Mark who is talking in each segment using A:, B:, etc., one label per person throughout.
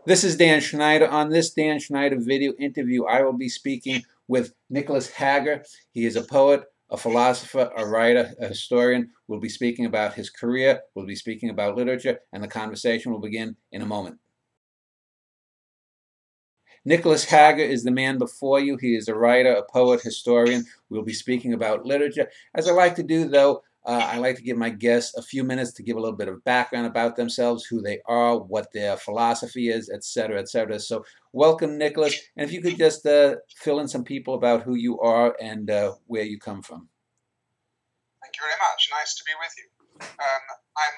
A: This is Dan Schneider. On this Dan Schneider video interview, I will be speaking with Nicholas Hagger. He is a poet, a philosopher, a writer, a historian. We'll be speaking about his career, we'll be speaking about literature, and the conversation will begin in a moment. Nicholas Hagger is the man before you. He is a writer, a poet, historian. We'll be speaking about literature. As I like to do, though, I like to give my guests a few minutes to give a little bit of background about themselves, who they are, what their philosophy is, etc., etc. So, welcome, Nicholas. And if you could just fill in some people about who you are and where you come from.
B: Thank you very much. Nice to be with you. I'm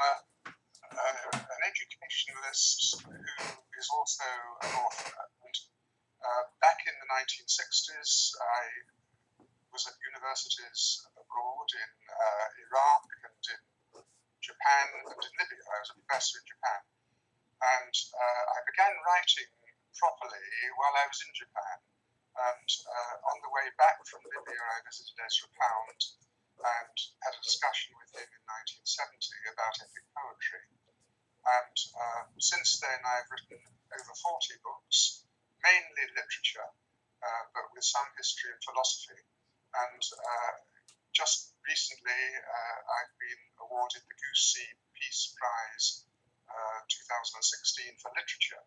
B: an educationalist who is also an author. Back in the 1960s, I was at universities abroad in Iraq and in Japan and in Libya. I was a professor in Japan. And I began writing properly while I was in Japan. And on the way back from Libya, I visited Ezra Pound and had a discussion with him in 1970 about epic poetry. And since then, I've written over 40 books, mainly literature, but with some history and philosophy. And just recently, I've been awarded the Goosey Peace Prize 2016 for literature.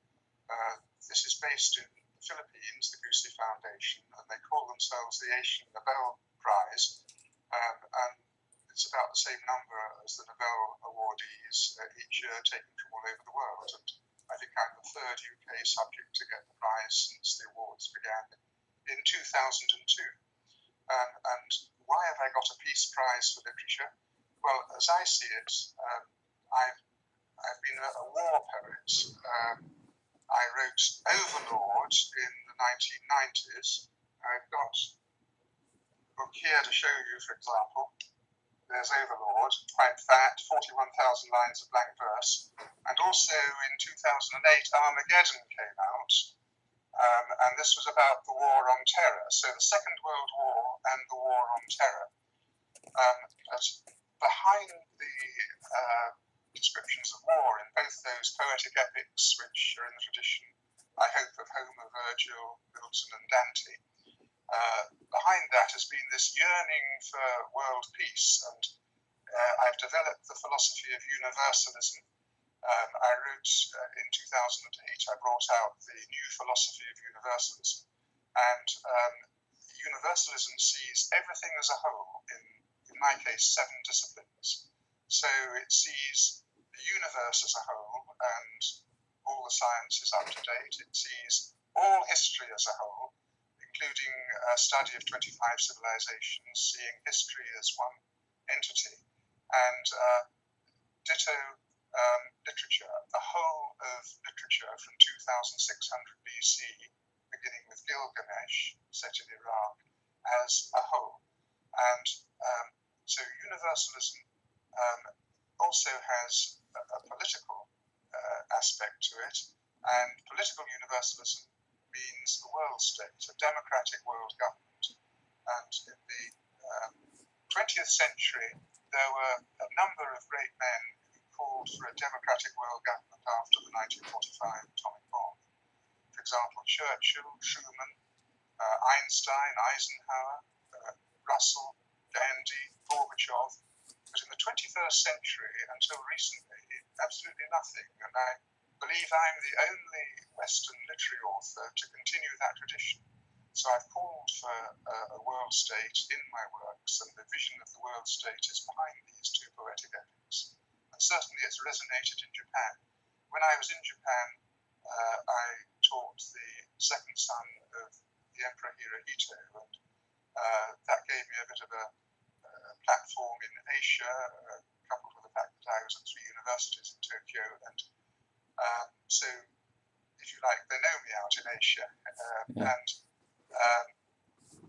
B: This is based in the Philippines, the Goosey Foundation, and they call themselves the Asian Nobel Prize. And it's about the same number as the Nobel awardees each year taken from all over the world. And I think I'm the third UK subject to get the prize since the awards began in 2002. And why have I got a Peace Prize for literature? Well, as I see it, I've been a war poet. I wrote Overlord in the 1990s. I've got a book here to show you, for example. There's Overlord, quite fat, 41,000 lines of blank verse. And also in 2008, Armageddon came out. And this was about the war on terror. So the Second World War and the war on terror. But behind the descriptions of war in both those poetic epics, which are in the tradition, I hope, of Homer, Virgil, Milton, and Dante, behind that has been this yearning for world peace. And I've developed the philosophy of universalism. I wrote in 2008, I brought out the new philosophy of universalism. And universalism sees everything as a whole, in my case, 7 disciplines. So it sees the universe as a whole, and all the science is up to date. It sees all history as a whole, including a study of 25 civilizations, seeing history as one entity. And ditto literature, the whole of literature from 2600 BC, beginning with Gilgamesh, set in Iraq, as a whole. And so universalism also has a political aspect to it, and political universalism means the world state, a democratic world government. And in the 20th century, there were a number of great men who called for a democratic world government after the 1945 atomic bomb. For example, Churchill, Truman, Einstein, Eisenhower, Russell, Gandhi, Gorbachev. But in the 21st century, until recently, absolutely nothing. And I believe I'm the only Western literary author to continue that tradition. So I've called for a world state in my works, and the vision of the world state is behind these 2 poetic epics. And certainly it's resonated in Japan. When I was in Japan, I taught the second son of the Emperor Hirohito, and that gave me a bit of a platform in Asia, coupled with the fact that I was at 3 universities in Tokyo. And so, if you like, they know me out in Asia. And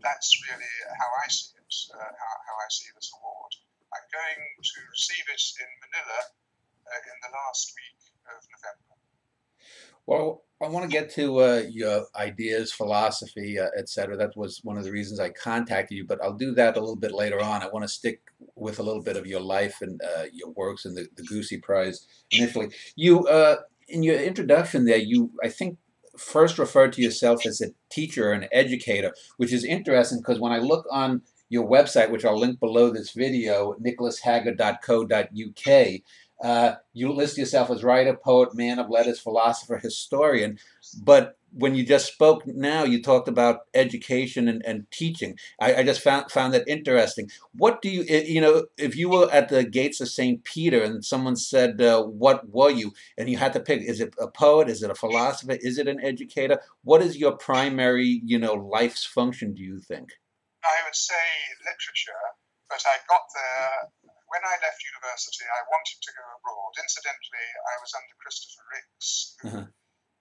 B: that's really how I see it, how I see this award. I'm going to receive it in Manila in the last week of November.
A: Well, I want to get to your ideas, philosophy, etc. That was one of the reasons I contacted you, but I'll do that a little bit later on. I want to stick with a little bit of your life and your works and the Goosey Prize initially. You in your introduction there, you, I think, first referred to yourself as a teacher and educator, which is interesting because when I look on your website, which I'll link below this video, nicholashager.co.uk, you list yourself as writer, poet, man of letters, philosopher, historian. But when you just spoke now, you talked about education and teaching. I just found that interesting. What do you, you know, if you were at the gates of St. Peter and someone said, what were you? And you had to pick, is it a poet? Is it a philosopher? Is it an educator? What is your primary, you know, life's function, do you think?
B: I would say literature, but I got there when I left university. I wanted to go abroad. Incidentally, I was under Christopher Ricks, who
A: Uh-huh.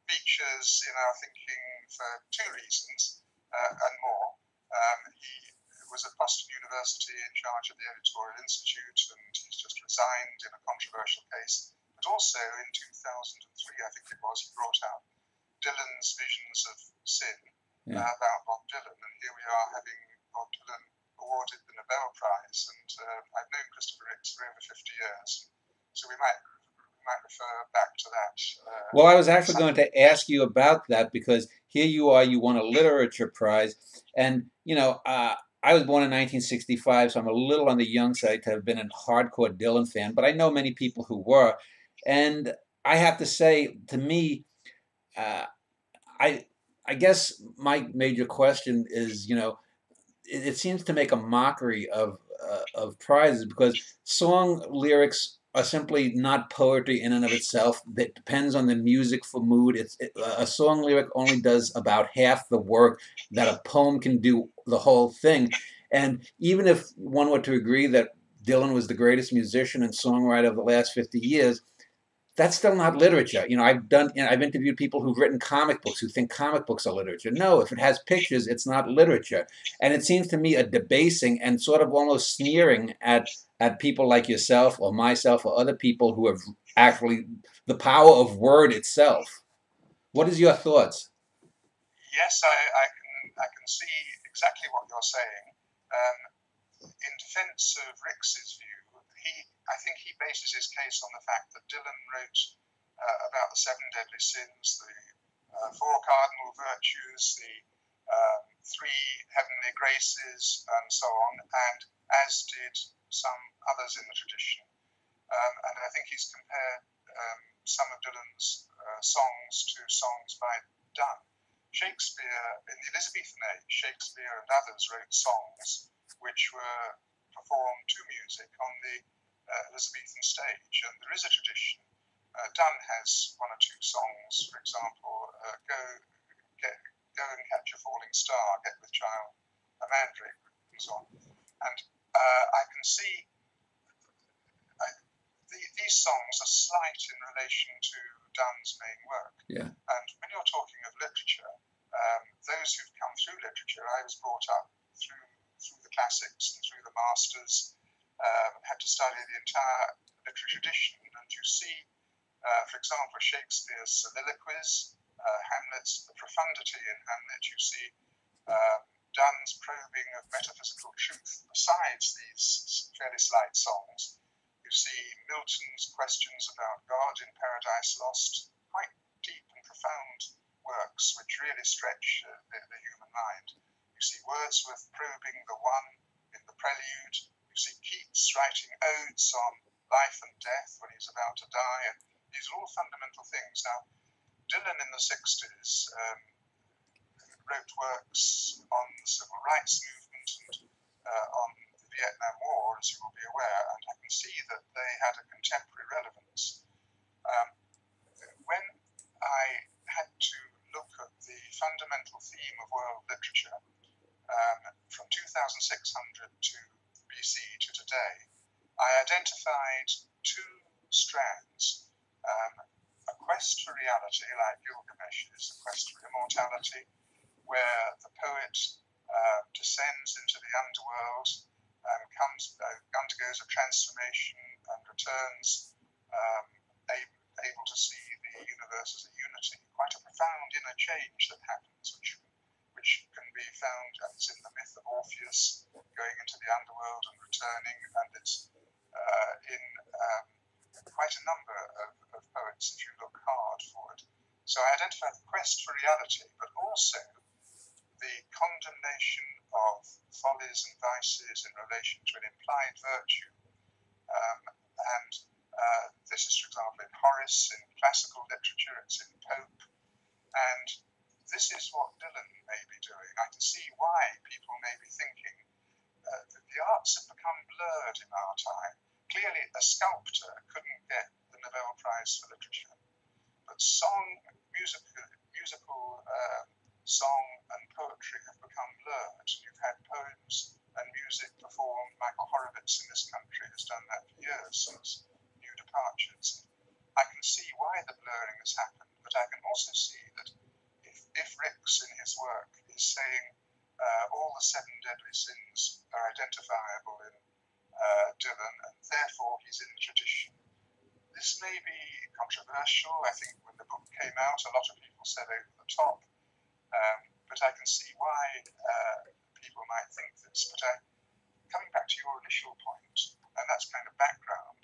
B: features in our thinking for two reasons and more. He was at Boston University in charge of the Editorial Institute, and he's just resigned in a controversial case. But also in 2003, I think it was, he brought out Dylan's Visions of Sin
A: Yeah.
B: about Bob Dylan, and here we are having Bob Dylan awarded the Nobel Prize, and I've known Christopher Ricks for over 50 years, so we might refer back to that.
A: Well, I was actually going to ask you about that because here you are, you won a literature prize, and you know, I was born in 1965, so I'm a little on the young side to have been a hardcore Dylan fan, but I know many people who were, and I have to say, to me, uh, I I guess my major question is, you know, it seems to make a mockery of prizes because song lyrics are simply not poetry in and of itself. That depends on the music for mood. A song lyric only does about half the work that a poem can do the whole thing. And even if one were to agree that Dylan was the greatest musician and songwriter of the last 50 years, that's still not literature. You know, I've interviewed people who've written comic books who think comic books are literature. No, if it has pictures, it's not literature. And it seems to me a debasing and sort of almost sneering at people like yourself or myself or other people who have actually the power of word itself. What is your thoughts?
B: Yes, I can see exactly what you're saying. Um, in defence of Ricks's view, I think he bases his case on the fact that Dylan wrote about the seven deadly sins, the four cardinal virtues, the three heavenly graces, and so on, and as did some others in the tradition. And I think he's compared some of Dylan's songs to songs by Donne. Shakespeare, in the Elizabethan age, Shakespeare and others wrote songs which were performed to music on the Elizabethan stage, and there is a tradition. Donne has one or two songs, for example, Go and Catch a Falling Star, Get with Child, a Mandrake, and so on. And I can see these songs are slight in relation to Donne's main work.
A: Yeah.
B: And when you're talking of literature, those who've come through literature, I was brought up through the classics and through the masters, had to study the entire literary tradition. And you see, for example, Shakespeare's soliloquies, Hamlet's, the profundity in Hamlet. You see Donne's probing of metaphysical truth besides these fairly slight songs. You see Milton's questions about God in Paradise Lost, quite deep and profound works which really stretch the human mind. You see Wordsworth probing the one in the prelude. You see Keats writing odes on life and death when he's about to die. And these are all fundamental things. Now, Dylan in the 60s wrote works on the civil rights movement and on the Vietnam War, as you will be aware, and I can see that they had a contemporary relevance. When I had to look at the fundamental theme of world literature from 2600 to BC to today, I identified two strands. A quest for reality, like Gilgamesh's, a quest for immortality, where the poet descends into the underworld, undergoes a transformation, and returns able to see the universe as a unity. Quite a profound inner change that happens, which can be found as in the myth of Orpheus going into the underworld and returning, and it's in quite a number of poets, if you look hard, reality, but also the condemnation of follies and vices in relation to an implied virtue. And this is, for example, in Horace, in classical literature, it's in Pope. And this is what Dylan may be doing. I can see why people may be thinking that the arts have become blurred in our time. Clearly, a sculptor couldn't get the Nobel Prize for Literature, but musical song and poetry have become blurred. You've had poems and music performed. Michael Horowitz in this country has done that for years since New Departures. I can see why the blurring has happened, but I can also see that if Ricks in his work is saying all the seven deadly sins are identifiable in Dylan, and therefore he's in tradition. This may be controversial. I think when the book came out, a lot of people said over the top, but I can see why people might think this. But coming back to your initial point, and that's kind of background,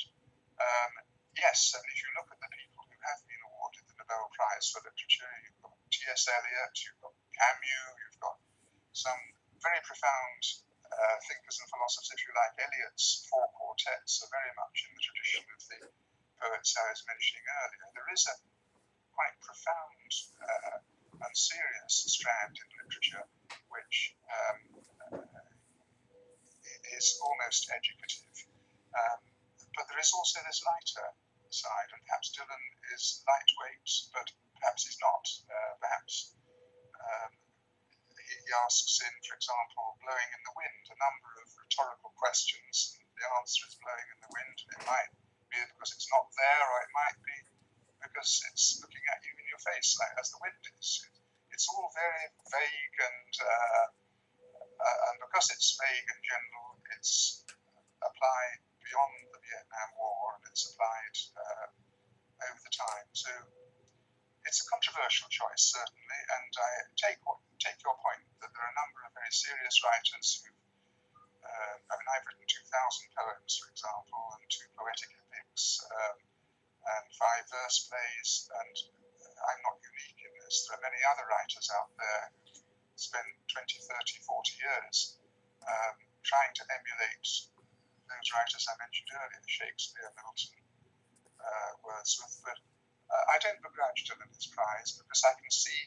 B: yes, and if you look at the people who have been awarded the Nobel Prize for Literature, you've got T.S. Eliot, you've got Camus, you've got some very profound thinkers and philosophers, if you like. Eliot's four quartets are very much in the tradition of the poets I was mentioning earlier. There is a quite profound and serious strand in literature which is almost educative. But there is also this lighter side, and perhaps Dylan is lightweight, but perhaps he's not. Perhaps he asks in, for example, blowing in the wind, a number of rhetorical questions, and the answer is blowing in the wind. It might be because it's not there, or it might be because it's looking at you in your face, like as the wind is. It's all very vague, and because it's vague and general, it's applied beyond the Vietnam War, and it's applied over the time. So it's a controversial choice, certainly, and I take your point that there are a number of very serious writers who, I've written 2,000 poems, for example, and 2 poetic epics, and 5 verse plays, and I'm not unique in this. There are many other writers out there who spend 20, 30, 40 years trying to emulate those writers I mentioned earlier, Shakespeare, Milton, Wordsworth, but I don't begrudge Dylan his prize because I can see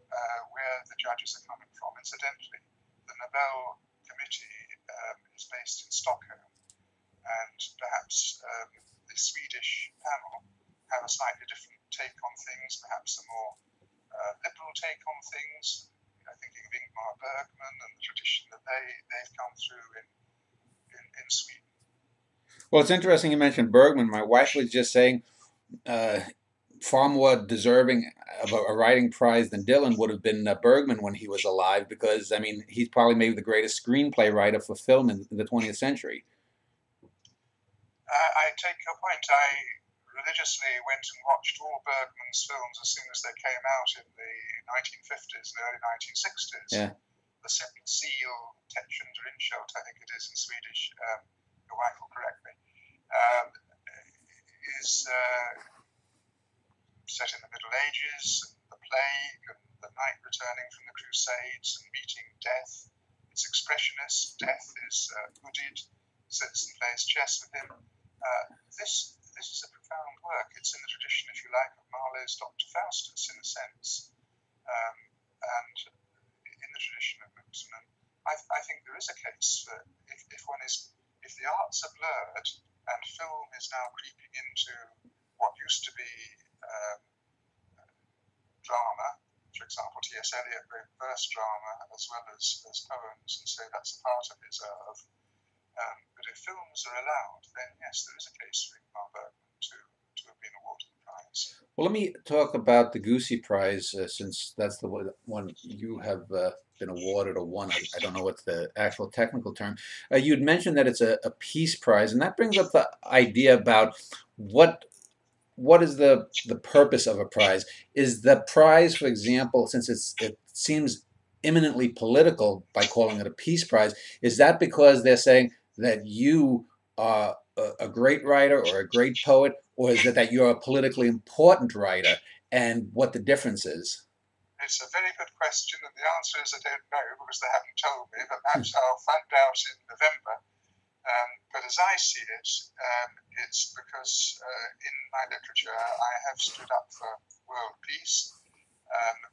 B: where the judges are coming from. Incidentally, the Nobel Committee is based in Stockholm, and perhaps the Swedish panel have a slightly different take on things, perhaps a more liberal take on things. Thinking of Ingmar Bergman and the tradition that they've come through in Sweden.
A: Well, it's interesting you mentioned Bergman. My wife was just saying far more deserving of a writing prize than Dylan would have been Bergman when he was alive, because, I mean, he's probably maybe the greatest screenplay writer for film in the 20th century.
B: I take your point. I religiously went and watched all Bergman's films as soon as they came out in the 1950s and early 1960s.
A: Yeah.
B: The Seventh Seal, Tätschend Rinsholt, I think it is in Swedish, your wife will correct me, is set in the Middle Ages, and the plague, and the knight returning from the Crusades and meeting death. It's expressionist. Death is hooded, sits and plays chess with him. This is a profound work. It's in the tradition, if you like, of Marlowe's Dr. Faustus, in a sense, and in the tradition of Milton. And I think there is a case that if the arts are blurred and film is now creeping into what used to be drama, for example, T.S. Eliot wrote verse drama as well as poems, and so that's a part of his oeuvre. But if films are allowed, then yes, there is a case for Ingmar Bergman to have been awarded the prize.
A: Well, let me talk about the Goosey Prize, since that's the one you have been awarded, or won. I don't know what's the actual technical term. You'd mentioned that it's a peace prize, and that brings up the idea about what is the purpose of a prize. Is the prize, for example, since it seems eminently political by calling it a peace prize, is that because they're saying that you are a great writer or a great poet, or is it that you're a politically important writer, and what the difference is?
B: It's a very good question, and the answer is I don't know because they haven't told me, but perhaps I'll find out in November. But as I see it, it's because in my literature I have stood up for world peace.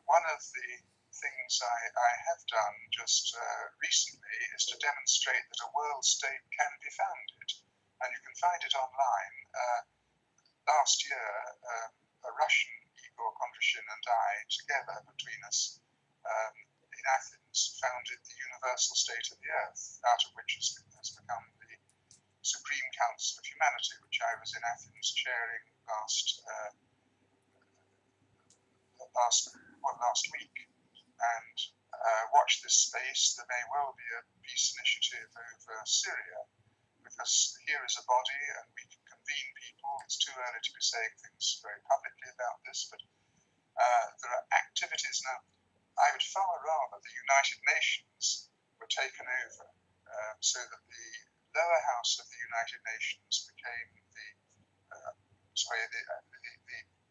B: One of the things I have done just recently is to demonstrate that a world state can be founded, and you can find it online. Last year, a Russian, Igor Kondratyin, and I, together between us in Athens, founded the Universal State of the Earth, out of which has become the Supreme Council of Humanity, which I was in Athens chairing last week. And watch this space. There may well be a peace initiative over Syria, because here is a body and we can convene people. It's too early to be saying things very publicly about this, but there are activities now. I would far rather the United Nations were taken over, so that the lower house of the United Nations became the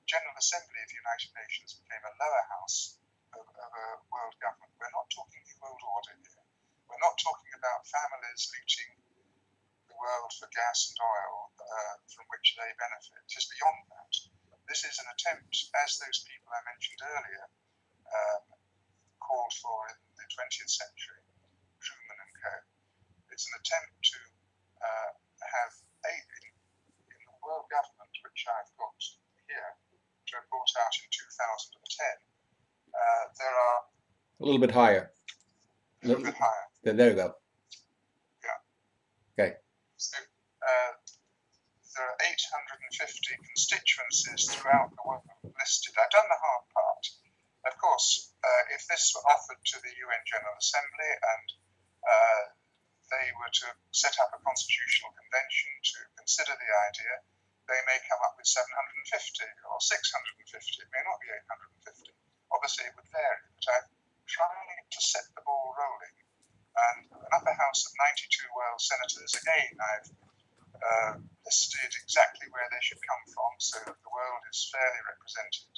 B: General Assembly of the United Nations became a lower house of a world government. We're not talking New World Order here. We're not talking about families looting the world for gas and oil from which they benefit. It is beyond that. This is an attempt, as those people I mentioned earlier called for in the 20th century, Truman and co. It's an attempt to have in the world government, which I've got here, which I brought out in 2010, there are...
A: A little bit higher.
B: A little bit higher.
A: There you go.
B: Yeah.
A: Okay.
B: So there are 850 constituencies throughout the world listed. I've done the hard part. Of course, if this were offered to the UN General Assembly and they were to set up a constitutional convention to consider the idea, they may come up with 750 or 650. It may not be 850. Obviously, it would vary, but I'm trying to set the ball rolling. And an upper house of 92 world senators, again, I've listed exactly where they should come from, so that the world is fairly represented.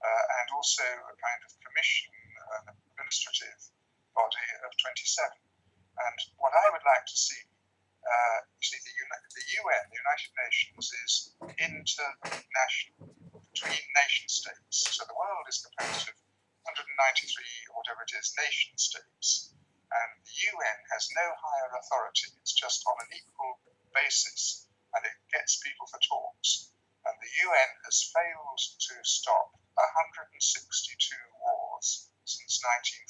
B: And also a kind of commission, an administrative body of 27. And what I would like to see, you see, the UN, the United Nations, is international, between nation states. So the world is composed of 193, or whatever it is, nation states. And the UN has no higher authority. It's just on an equal basis, and it gets people for talks. And the UN has failed to stop 162 wars since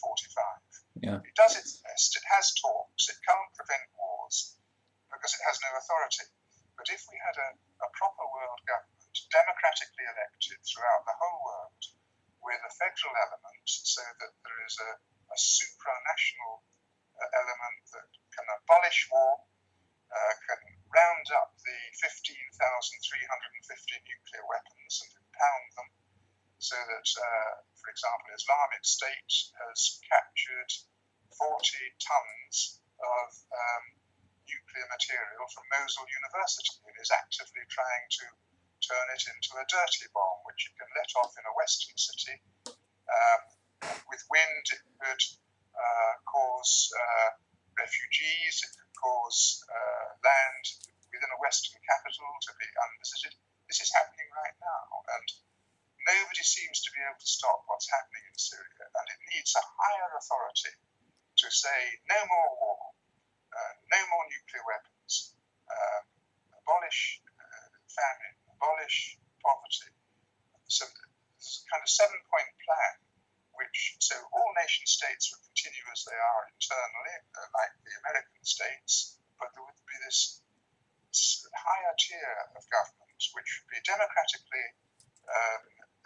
B: 1945.
A: Yeah.
B: It does its best. It has talks. It can't prevent wars because it has no authority. But if we had a proper world government, democratically elected throughout the whole world, with a federal element, so that there is a supranational element that can abolish war, can round up the 15,350 nuclear weapons and impound them, so that, for example, Islamic State has captured 40 tons of nuclear material from Mosul University and is actively trying to turn it into a dirty bomb, which it can let off in a western city. With wind, it could cause refugees, it could cause land within a western capital to be unvisited. This is happening right now, and nobody seems to be able to stop what's happening in Syria, and it needs a higher authority to say no more war, no more nuclear weapons, abolish famine, abolish poverty. So there's a kind of 7-point plan, so all nation states would continue as they are internally, like the American states, but there would be this higher tier of government, which would be democratically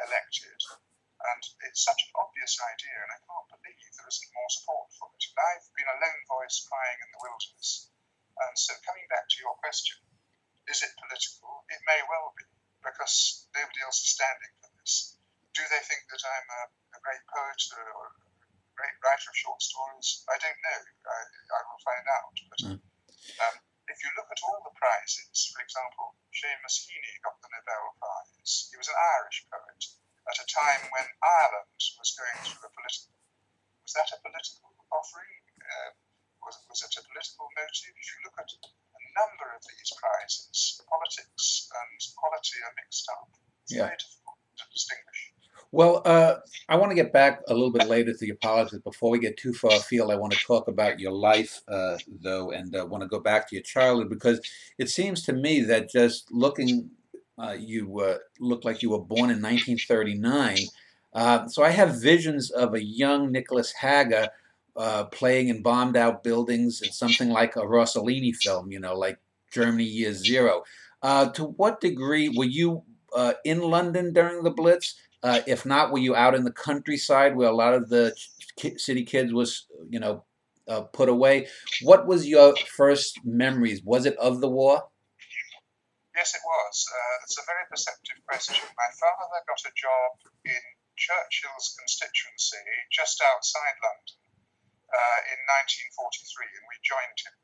B: elected. And it's such an obvious idea, and I can't believe there isn't more support for it. And I've been a lone voice crying in the wilderness. And so coming back to your question, is it political? It may well be, because nobody else is standing for this. Do they think that I'm a great poet or a great writer of short stories? I don't know. I will find out. But if you look at all the prizes, for example, Seamus Heaney got the Nobel Prize. He was an Irish poet. at a time when Ireland was going through a political... Was that a political offering? Was it a political motive? If you look at a number of these prizes, politics and quality are mixed up. It's very difficult to distinguish.
A: Well, I want to get back a little bit later to your politics. Before we get too far afield, I want to talk about your life, though, and want to go back to your childhood, because it seems to me that just looking, you look like you were born in 1939. So I have visions of a young Nicholas Hagger playing in bombed-out buildings in something like a Rossellini film, you know, like Germany Year Zero. To what degree were you in London during the Blitz? If not, were you out in the countryside where a lot of the city kids was, you know, put away? What was your first memories? Was it of the war?
B: Yes, it was. It's a very perceptive question. My father got a job in Churchill's constituency just outside London in 1943, and we joined him.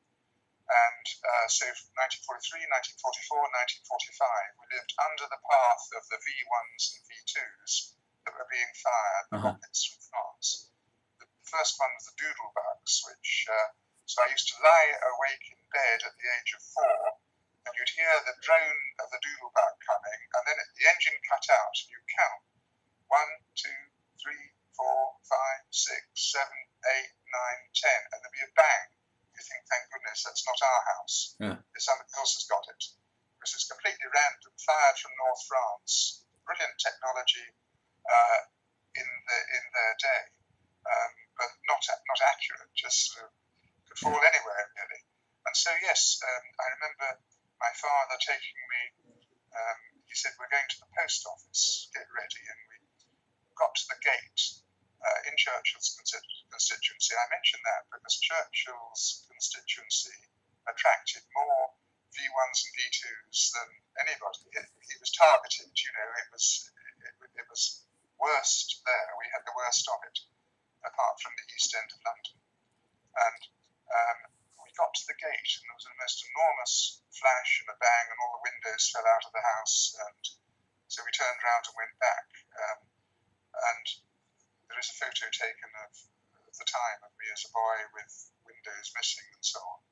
B: And so 1943, 1944, 1945, we lived under the path of the V1s and V2s that were being fired, the rockets from France. The first one was the Doodlebugs, which, so I used to lie awake in bed at the age of 4, and you'd hear the drone of the Doodlebug coming, and then the engine cut out, and you'd count 1, 2, 3, 4, 5, 6, 7, 8, 9, 10, and there'd be a bang. You think, thank goodness, that's not our house.
A: Yeah.
B: Somebody else has got it. This is completely random, fired from North France. Brilliant technology in their day, but not accurate. Just could fall anywhere really. And so yes, I remember my father taking me. He said, "We're going to the post office. Get ready." And we got to the gate. In Churchill's constituency. I mention that because Churchill's constituency attracted more V1s and V2s than anybody. He was targeted, you know, it was worst there. We had the worst of it, apart from the East End of London. And we got to the gate, and there was a most enormous flash and a bang, and all the windows fell out of the house. And so we turned round and went back. And there is a photo taken of the time of me as a boy with windows missing and so on.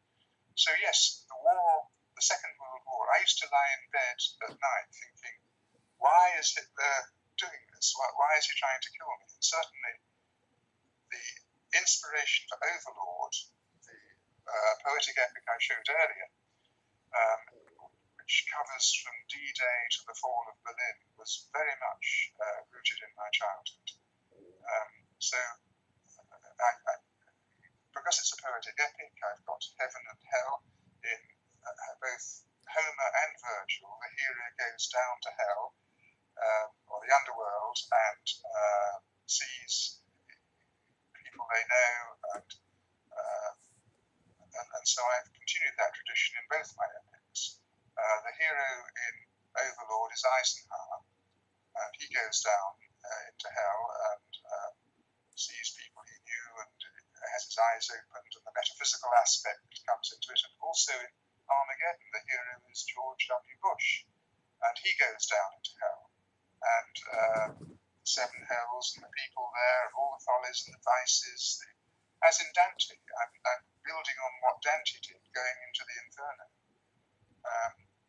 B: So yes, the war, the Second World War, I used to lie in bed at night thinking, why is Hitler doing this? Why is he trying to kill me? And certainly the inspiration for Overlord, the poetic epic I showed earlier, which covers from D-Day to the fall of Berlin, was very much rooted in my childhood. So, because it's a poetic epic, I've got heaven and hell in both Homer and Virgil. The hero goes down to hell, or the underworld, and sees people they know, and so I've continued that tradition in both my epics. The hero in Overlord is Eisenhower, and he goes down into hell and sees people he knew and has his eyes opened, and the metaphysical aspect comes into it. And also in Armageddon, the hero is George W. Bush, and he goes down into hell. And seven hells and the people there, and all the follies and the vices. As in Dante, I'm building on what Dante did, going into the Inferno.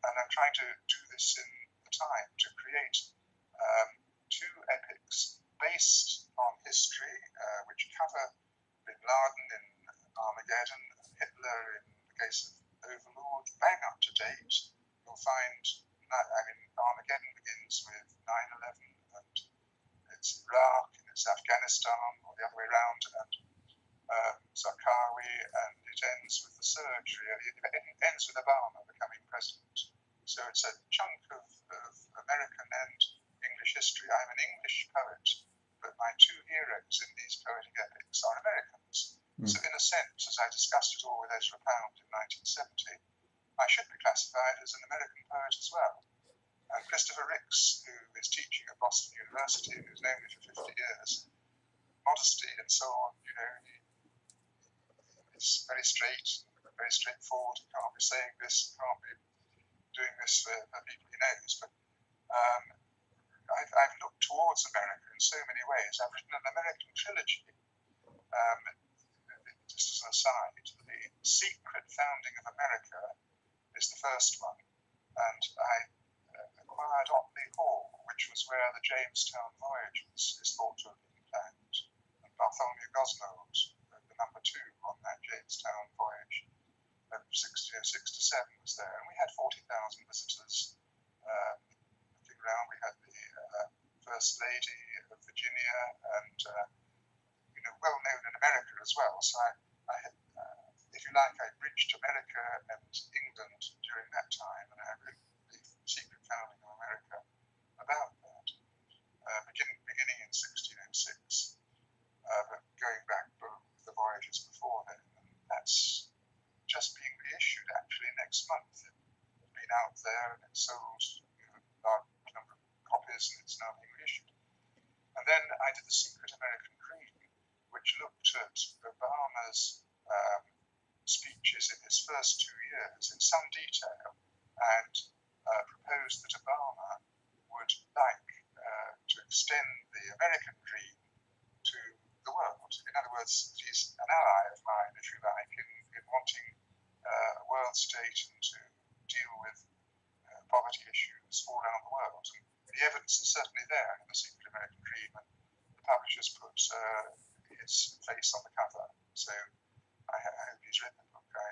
B: And I'm trying to do this in the time, to create two epics based on history, which cover Bin Laden in Armageddon, and Hitler in the case of Overlord, bang up to date. You'll find, Armageddon begins with 9/11, and it's Iraq, and it's Afghanistan, or the other way around, and Zarqawi, and it ends with the surge, really. It ends with Obama becoming president. So it's a chunk of American and English history. I'm an English poet, but my two heroes in these poetic epics are Americans. So in a sense, as I discussed it all with Ezra Pound in 1970, I should be classified as an American poet as well. And Christopher Ricks, who is teaching at Boston University and who's known me for 50 years, modesty and so on, he's very straight, very straightforward. He can't be saying this, can't be doing this for people he knows. But I've looked towards America is I've written an American trilogy. Just as an aside, the Secret Founding of America is the first one, and I acquired Otley Hall, which was where the Jamestown voyage is thought to have been planned, and Bartholomew Gosnold, the number 2 on that Jamestown voyage of 1606 to 7 was there, and we had 40,000 visitors looking around. We had the First Lady of Virginia, and well known in America as well. So I had, if you like, I bridged America and England during that time, and I wrote the Secret Founding of America about that, beginning in 1606, but going back the voyages before then. And that's just being reissued actually next month. It's been out there and it's sold a large number of copies, and it's now being reissued. And then I did the Secret American Creed, which looked at Obama's speeches in his first 2 years in some detail, and proposed that Obama would like to extend the American dream to the world. In other words, he's an ally of mine, if you like, in wanting a world state and to deal with poverty issues all around the world. And the evidence is certainly there in the Secret American Dream, and the publishers put his face on the cover. So I hope he's read the book. I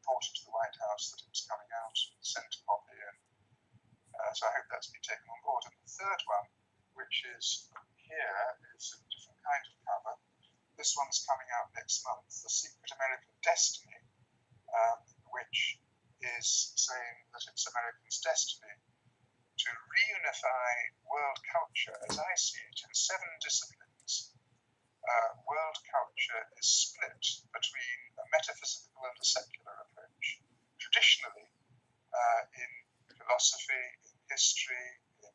B: reported to the White House that it was coming out, sent a copy, and so I hope that's been taken on board. And the third one, which is here, is a different kind of cover. This one's coming out next month, The Secret American Destiny, which is saying that it's Americans' destiny to reunify world culture, as I see it, in 7 disciplines. World culture is split between a metaphysical and a secular approach. Traditionally, in philosophy, in history, in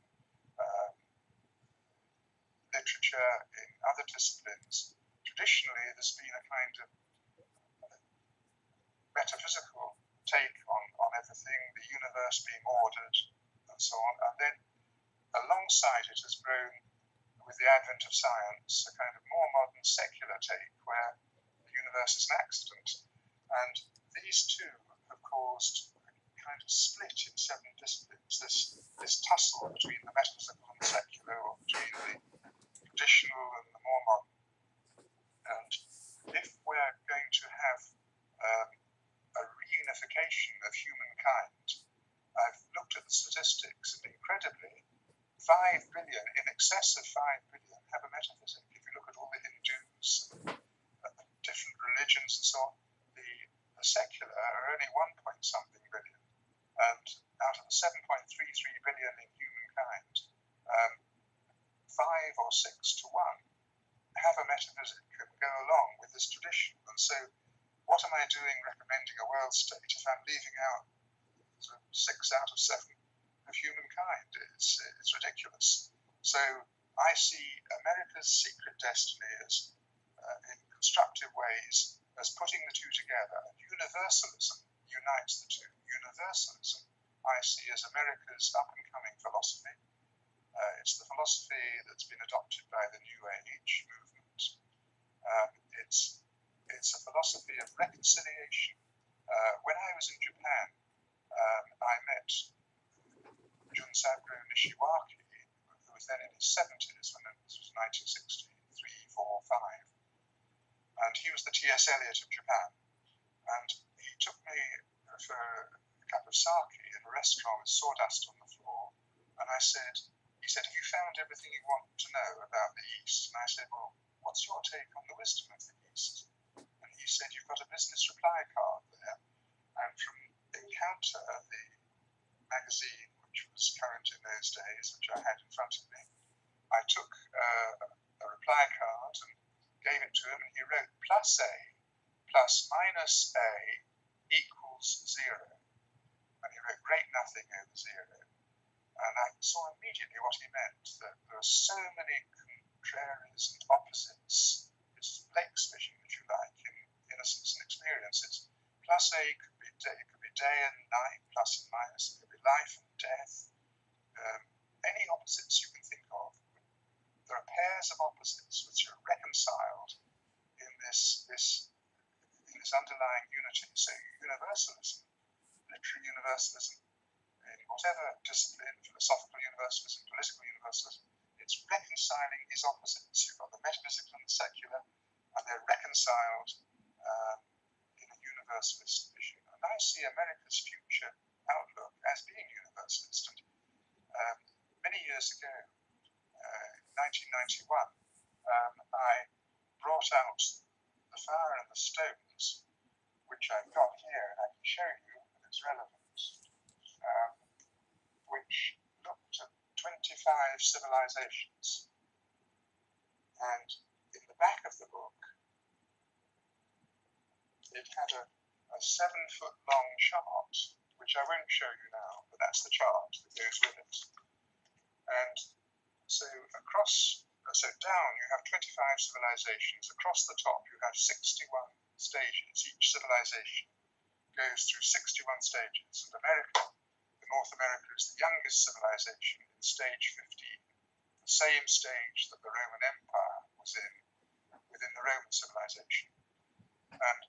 B: literature, in other disciplines, traditionally there's been a kind of metaphysical take on everything, the universe being ordered, and so on. And then alongside it has grown, with the advent of science, a kind of more modern secular take where the universe is an accident. And these two have caused a kind of split in 7 disciplines, this tussle between the metaphysical and the secular, or between the traditional and the more modern. And if we're going to have a reunification of humankind, I've looked at the statistics, and incredibly, 5 billion, in excess of 5 billion, have a metaphysic. If you look at all the Hindus, different religions and so on, the secular are only 1-point-something billion. And out of the 7.33 billion in humankind, 5 or 6 to 1 have a metaphysic and go along with this tradition. And so what am I doing recommending a world state if I'm leaving out 6 out of 7 of humankind? It's ridiculous. So I see America's secret destiny as, in constructive ways, as putting the two together. Universalism unites the two. Universalism I see as America's up-and-coming philosophy. It's the philosophy that's been adopted by the New Age movement. It's a philosophy of reconciliation. When I was in Japan, I met Junsaburo Nishiwaki, who was then in his 70s, when this was 1963, 4, 5. And he was the T.S. Eliot of Japan. And he took me for a cup of sake in a restaurant with sawdust on the floor. And he said, have you found everything you want to know about the East? And I said, well, what's your take on the wisdom of the East? And he said, you've got a business reply card there. And from Encounter, the magazine, which was current in those days, which I had in front of me, I took a reply card and gave it to him, and he wrote plus A plus minus A equals 0. And he wrote great nothing over 0. And I saw immediately what he meant, that there are so many contraries and opposites. It's Blake's vision, if you like, in Innocence and Experiences. Plus A could be day and night, plus and minus. It could be life and death. Any opposites you can think of. There are pairs universalism, literary universalism, in whatever discipline, philosophical universalism, political universalism, it's reconciling these opposites. You've got the metaphysical and the secular, and they're reconciled in a universalist vision. And I see America's future outlook as being universalist. And many years ago, 1991, I brought out The Fire and the Stones, which I've got here, and I can show you with its relevance, which looked at 25 civilizations. And in the back of the book, it had a 7-foot-long chart, which I won't show you now, but that's the chart that goes with it. And so down you have 25 civilizations. Across the top you have 61 stages. Each civilization goes through 61 stages. And North America is the youngest civilization in stage 15, the same stage that the Roman Empire was in within the Roman civilization. And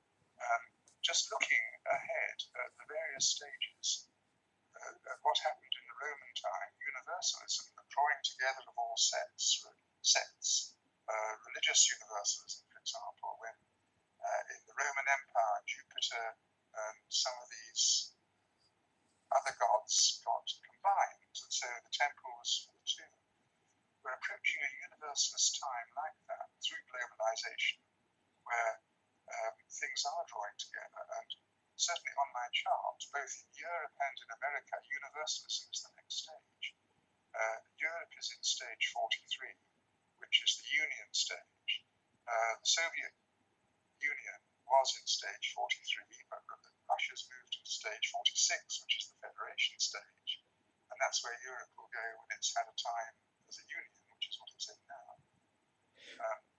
B: just looking ahead at the various stages, what happened in the Roman time, universalism, the drawing together of all sects, religious universalism, for example, when in the Roman Empire, Jupiter and some of these other gods got combined, and so the temple was for the two. We're approaching a universalist time like that through globalization, where things are drawing together. And certainly on my chart, both in Europe and in America, universalism is the next stage. Europe is in stage 43, which is the Union stage. The Soviet Union was in stage 43, but Russia's moved to stage 46, which is the Federation stage. And that's where Europe will go when it's had a time as a union, which is what it's in now.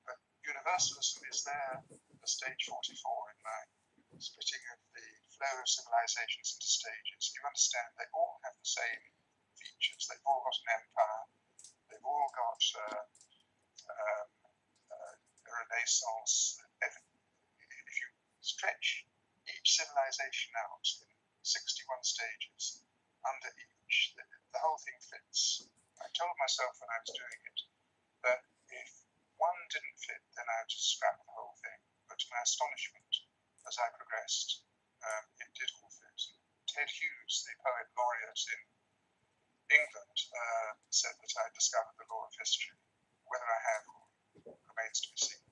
B: But universalism is there, the stage 44 in my splitting of the flow of civilizations into stages. You understand they all have the same features. They've all got an empire. They've all got a renaissance. If you stretch each civilization out in 61 stages, under each, the whole thing fits. I told myself when I was doing it that if one didn't fit, then I would just scrap the whole thing. But to my astonishment, as I progressed, it did all fit. Ted Hughes, the poet laureate in England, said that I discovered the law of history. Whether I have remains to be seen.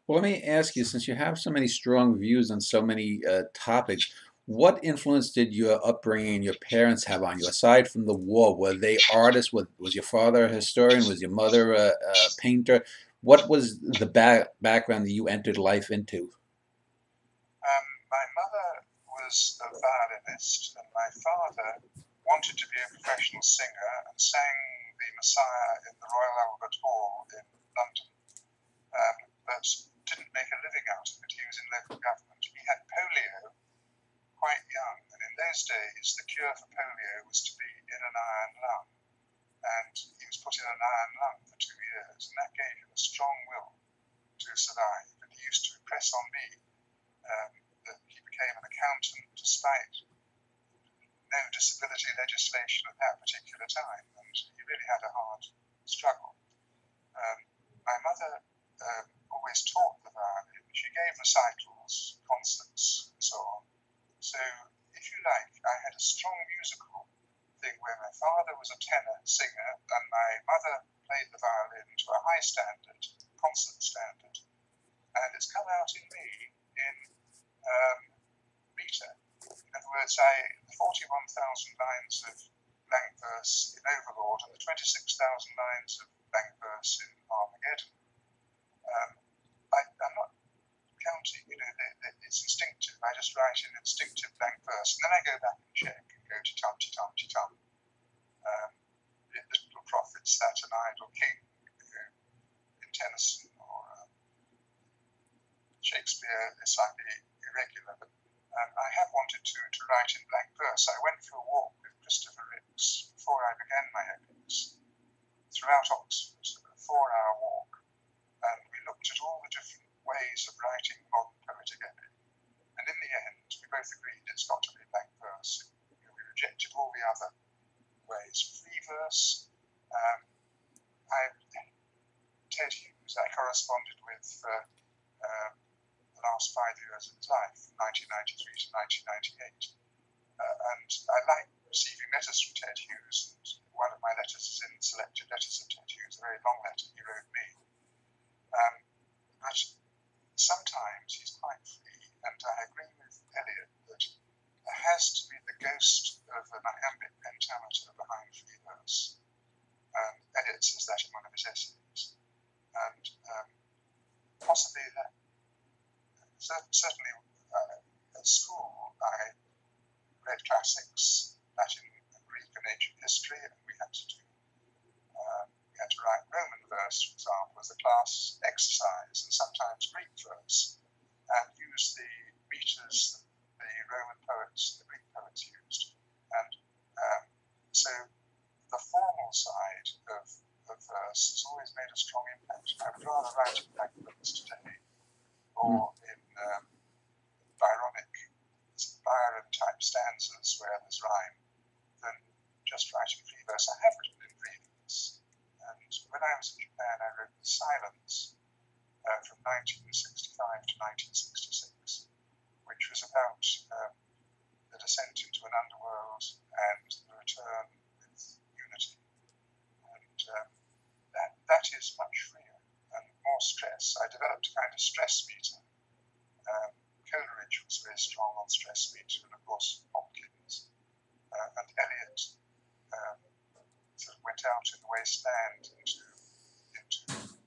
A: Well, let me ask you, since you have so many strong views on so many topics, what influence did your upbringing and your parents have on you? Aside from the war, were they artists? Was your father a historian? Was your mother a painter? What was the background that you entered life into?
B: My mother was a violinist, and my father wanted to be a professional singer and sang the Messiah in the Royal Albert Hall in London, but didn't make a living out of it. He was in local government. He had polio quite young, and in those days the cure for polio was to be in an iron lung, and he was put in an iron lung for 2 years, and that gave him a strong will to survive. And he used to impress on me that he became an accountant despite no disability legislation at that particular time, and he really had a hard struggle. My mother always taught the violin. She gave recitals, concerts, and so on. So, if you like, I had a strong musical thing where my father was a tenor singer and my mother played the violin to a high standard, concert standard, and it's come out in me in meter. In other words, the 41,000 lines of blank verse in Overlord and the 26,000 lines of blank verse in Armageddon. I'm not counting, it's instinctive. I just write in instinctive blank verse, and then I go back and check and go to tum, tum, tum. The Little Prophets, that an idle king, in Tennyson or Shakespeare is slightly irregular, but I have wanted to write in blank verse. I went for a walk with Christopher Ricks before I began my epics throughout Oxford, a 4-hour walk, and we looked at all the different ways of writing modern poetic epic. And in the end, we both agreed it's got Ted Hughes, I corresponded with the last 5 years of his life, 1993 to 1998. And I like receiving letters from Ted Hughes. And one of my letters is in Selected Letters of Ted Hughes, a very long letter he wrote me. But sometimes he's quite free, and I agree with Eliot that there has to be the ghost of an iambic pentameter behind free verse. Eliot says that in one of his essays. And possibly that, certainly at school I read classics, Latin, Greek and ancient history, and we had to write Roman verse, for example, as a class exercise, and sometimes Greek verse, and use the meters that the Roman poets, the Greek poets used. And so the formal side of verse has always made a strong impact. I would rather write in blank verse today, or in Byron-type stanzas where there's rhyme, than just writing free verse. I have written in free verse, and when I was in Japan, I wrote The Silence from 1965 to 1966, which was about the descent into an underworld and the return with unity. And that is much freer and more stress. I developed a kind of stress meter. Coleridge was very strong on stress meter, and of course Hopkins. And Eliot sort of went out in the wasteland into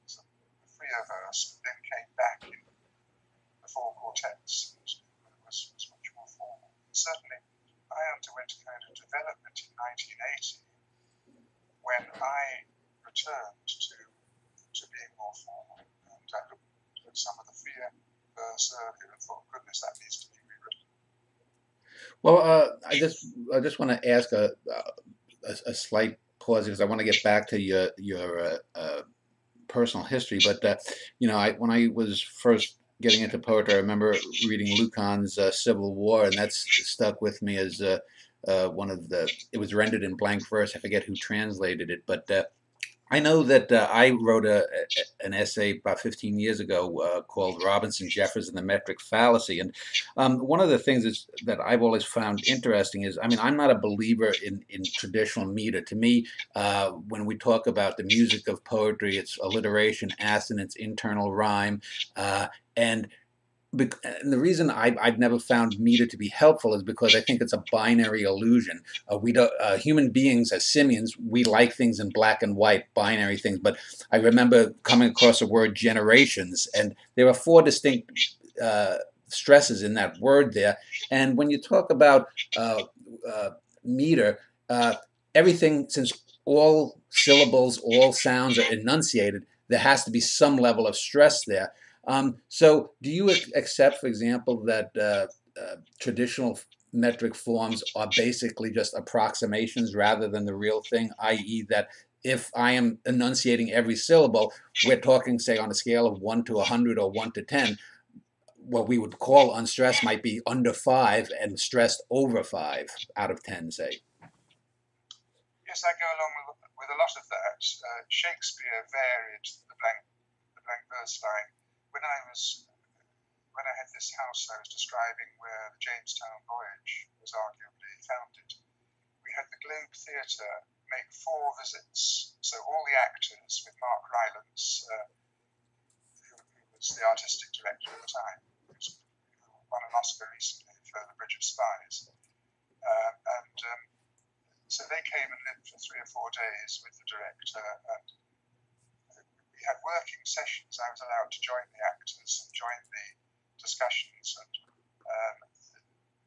B: sort of the freer verse, but then came back in the four quartets, and it was much more formal. Certainly, I underwent a kind of development in 1980 when I returned to being more formal, and I looked at some of the freer verse earlier and thought, goodness, that needs to be rewritten.
A: Well, I just want to ask a slight pause, because I want to get back to your personal history. But when I was first getting into poetry, I remember reading Lucan's Civil War, and that's stuck with me as one of the. It was rendered in blank verse. I forget who translated it, but I know that I wrote an essay about 15 years ago called Robinson, Jeffers, and the Metric Fallacy. And one of the things that I've always found interesting is, I mean, I'm not a believer in traditional meter. To me, when we talk about the music of poetry, it's alliteration, assonance, internal rhyme, and the reason I've never found meter to be helpful is because I think it's a binary illusion. We don't, human beings as simians, we like things in black and white, binary things. But I remember coming across the word generations, and there are four distinct stresses in that word there. And when you talk about meter, everything, since all syllables, all sounds are enunciated, there has to be some level of stress there. So do you accept, for example, that traditional metric forms are basically just approximations rather than the real thing, i.e. that if I am enunciating every syllable, we're talking, say, on a scale of 1 to 100 or 1 to 10, what we would call unstressed might be under 5 and stressed over 5 out of 10, say.
B: Yes, I go along with a lot of that. Shakespeare varied the blank verse line. When I had this house I was describing where the Jamestown voyage was arguably founded, we had the Globe Theatre make 4 visits. So all the actors, with Mark Rylance, who was the artistic director at the time, who won an Oscar recently for The Bridge of Spies. So they came and lived for 3 or 4 days with the director, and we had working sessions. I was allowed to join the actors and join the discussions, and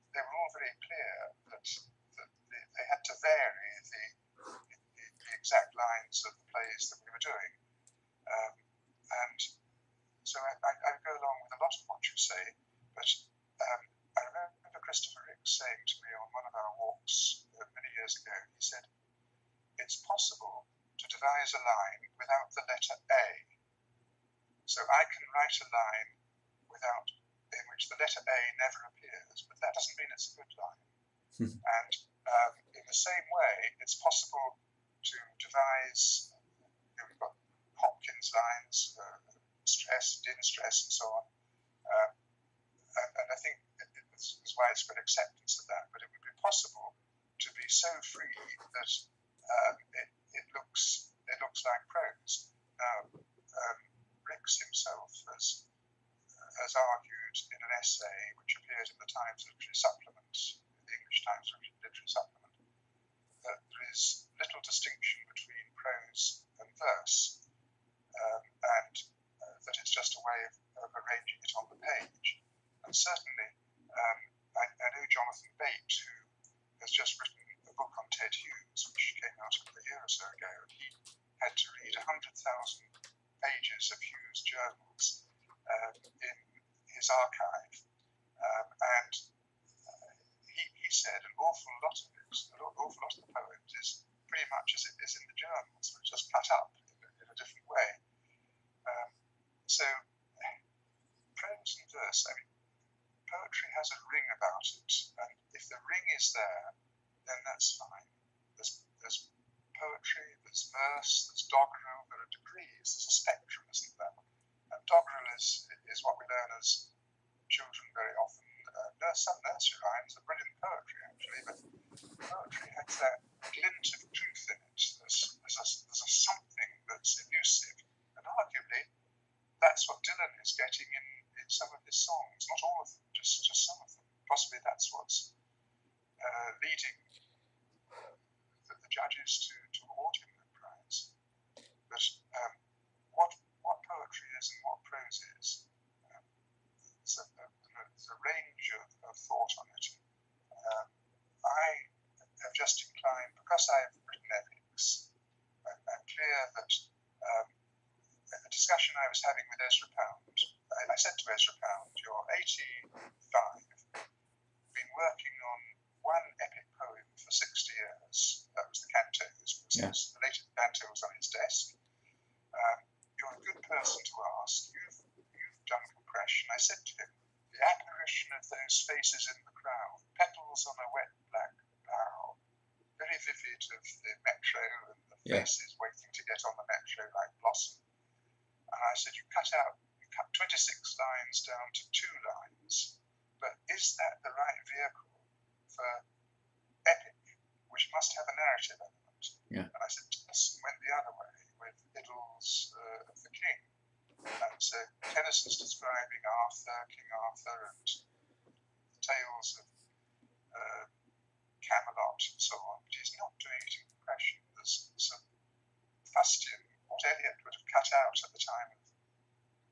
B: they were all very clear that they had to vary the exact lines of the plays that we were doing. And so I go along with a lot of what you say, but I remember Christopher Ricks saying to me on one of our walks many years ago, he said, it's possible to devise a line without the letter A. So I can write a line in which the letter A never appears, but that doesn't mean it's a good line. And in the same way, it's possible to devise. We've got Hopkins lines, stress, din stress, and so on. And I think there's widespread acceptance of that. But it would be possible to be so free that it looks like prose. Now, Ricks himself has argued in an essay which appeared in the Times Literary Supplement, the English Times Literary Supplement, that there is little distinction between prose and verse, and that it's just a way of arranging it on the page. And certainly, I know Jonathan Bate, who has just written a book on Ted Hughes, which came out a year or so ago, and he had to read 100,000 pages of Hughes journals in his archive, and he said an awful lot of the poems is pretty much as it is in the journals, but just cut up in a different way. So prose and verse, I mean, poetry has a ring about it, and if the ring is there, then that's fine. There's poetry, there's verse, there's doggerel, there are degrees, there's a spectrum, isn't there? And doggerel is what we learn as children very often. Some nursery rhymes are brilliant poetry, actually, but poetry has that glint of truth in it. There's a something that's elusive, and arguably that's what Dylan is getting in some of his songs. Not all of them, just some of them. Possibly that's what's leading the judges to award him the prize. But what poetry is and what prose is, there's a range of thought on it. I have just inclined, because I've written ethics, I'm clear that the discussion I was having with Ezra Pound, I said to Ezra Pound, you're 85, been working on one epic poem for 60 years. That was the cantos.
A: Yeah.
B: The later canto was on his desk. You're a good person to ask. You've done compression. I said to him, the apparition of those faces in the crowd, petals on a wet black bough, very vivid of the metro and the faces waiting to get on the metro like blossom. And I said, you cut 26 lines down to 2 lines, but is that the right vehicle for epic, which must have a narrative element?
A: Yeah.
B: And I said, Tennyson went the other way with Idylls of the King. And so Tennyson's describing King Arthur, and the tales of Camelot and so on, but he's not doing it in compression. There's some fustian, what Eliot would have cut out at the time of